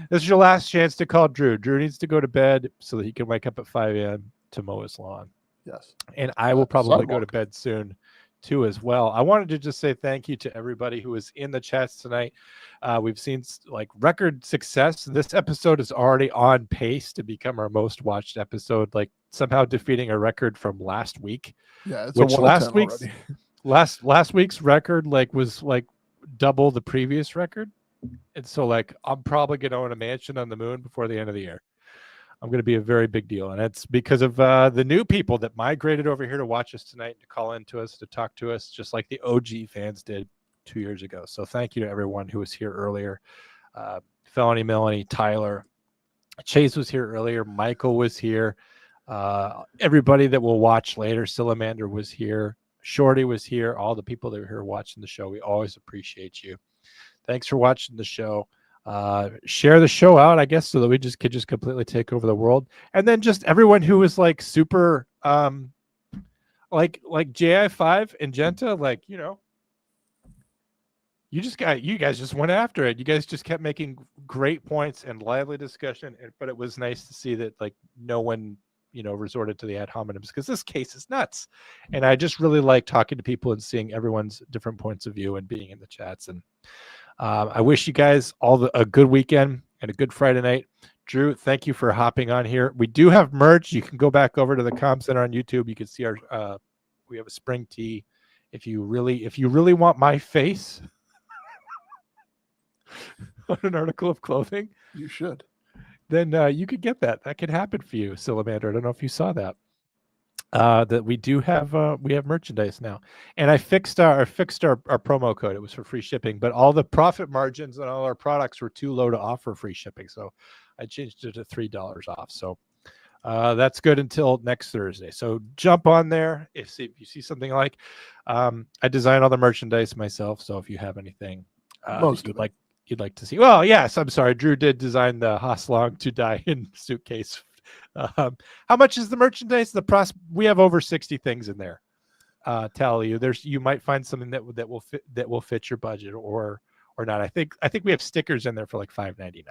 This is your last chance to call Drew. Drew needs to go to bed so that he can wake up at 5 a.m. to mow his lawn. Yes. And I will probably sidewalk. go to bed soon too as well. I wanted to just say thank you to everybody who was in the chats tonight. We've seen like record success. This episode is already on pace to become our most watched episode, like somehow defeating a record from last week. Yeah, it's which a last 110 week's already. last week's record was double the previous record. And so I'm probably going to own a mansion on the moon before the end of the year. I'm going to be a very big deal. And it's because of the new people that migrated over here to watch us tonight, to call in to us, to talk to us, just like the OG fans did 2 years ago. So thank you to everyone who was here earlier. Felony Melanie, Tyler, Chase was here earlier. Michael was here. Everybody that will watch later, Silamander was here. Shorty was here. All the people that were here watching the show. We always appreciate you. Thanks for watching the show. Share the show out, I guess, so that we could just completely take over the world. And then just everyone who was like super like JI5 and Genta, you guys just went after it. You guys just kept making great points and lively discussion, but it was nice to see that no one resorted to the ad hominems, because this case is nuts. And I just really like talking to people and seeing everyone's different points of view and being in the chats. And I wish you guys all a good weekend and a good Friday night. Drew, thank you for hopping on here. We do have merch. You can go back over to the Comm Center on YouTube. You can see our we have a spring tee. If you really want my face on an article of clothing, You should. then you could get that. That could happen for you, Silamander. I don't know if you saw that. That we do have merchandise now, and I fixed our promo code. It was for free shipping, but all the profit margins on all our products were too low to offer free shipping, so I changed it to $3 off. So that's good until next Thursday. So jump on there if you see something like. I design all the merchandise myself, so if you have anything you'd like to see. Well, yes, I'm sorry. Drew did design the Hoslong to Die in suitcase. How much is the merchandise? We have over 60 things in there. Tell you, you might find something that will fit your budget or not. I think we have stickers in there for like $5.99.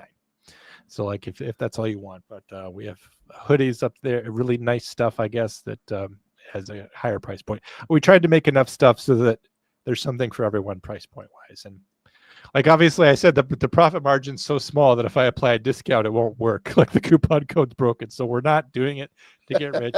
So if that's all you want, but we have hoodies up there, really nice stuff, I guess, that has a higher price point. We tried to make enough stuff so that there's something for everyone price point wise. And obviously I said that the profit margin's so small that if I apply a discount, it won't work. The coupon code's broken. So we're not doing it to get rich.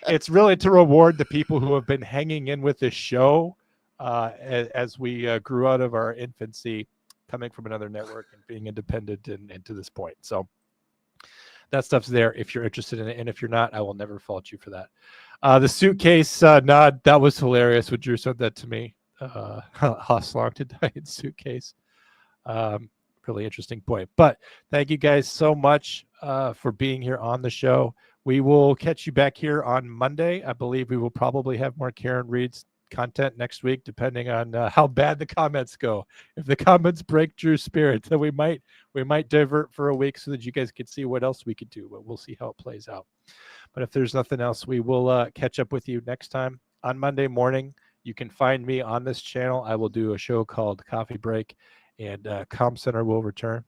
It's really to reward the people who have been hanging in with this show as we grew out of our infancy, coming from another network and being independent and to this point. So that stuff's there if you're interested in it. And if you're not, I will never fault you for that. The suitcase nod, that was hilarious when Drew said that to me. Hoslong to Die in suitcase. Really interesting point. But thank you guys so much for being here on the show. We will catch you back here on Monday. I believe we will probably have more Karen Reed's content next week, depending on how bad the comments go. If the comments break Drew's spirit, then we might divert for a week so that you guys can see what else we could do. But we'll see how it plays out. But if there's nothing else, we will catch up with you next time on Monday morning. You can find me on this channel. I will do a show called Coffee Break, and Comm Center will return.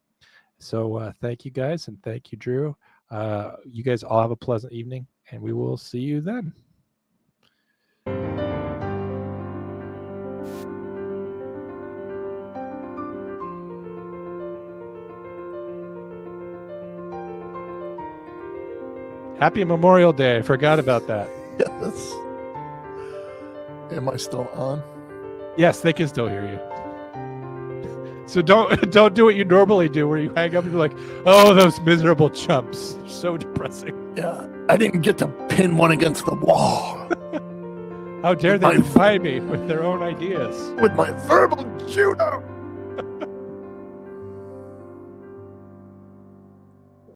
So thank you guys, and thank you, Drew. You guys all have a pleasant evening, and we will see you then. Happy Memorial Day. I forgot about that. Yes. Am I still on? Yes, they can still hear you. So don't do what you normally do, where you hang up and be like, "Oh, those miserable chumps, so depressing." Yeah. I didn't get to pin one against the wall How dare With they my- defy me with their own ideas? with my verbal judo.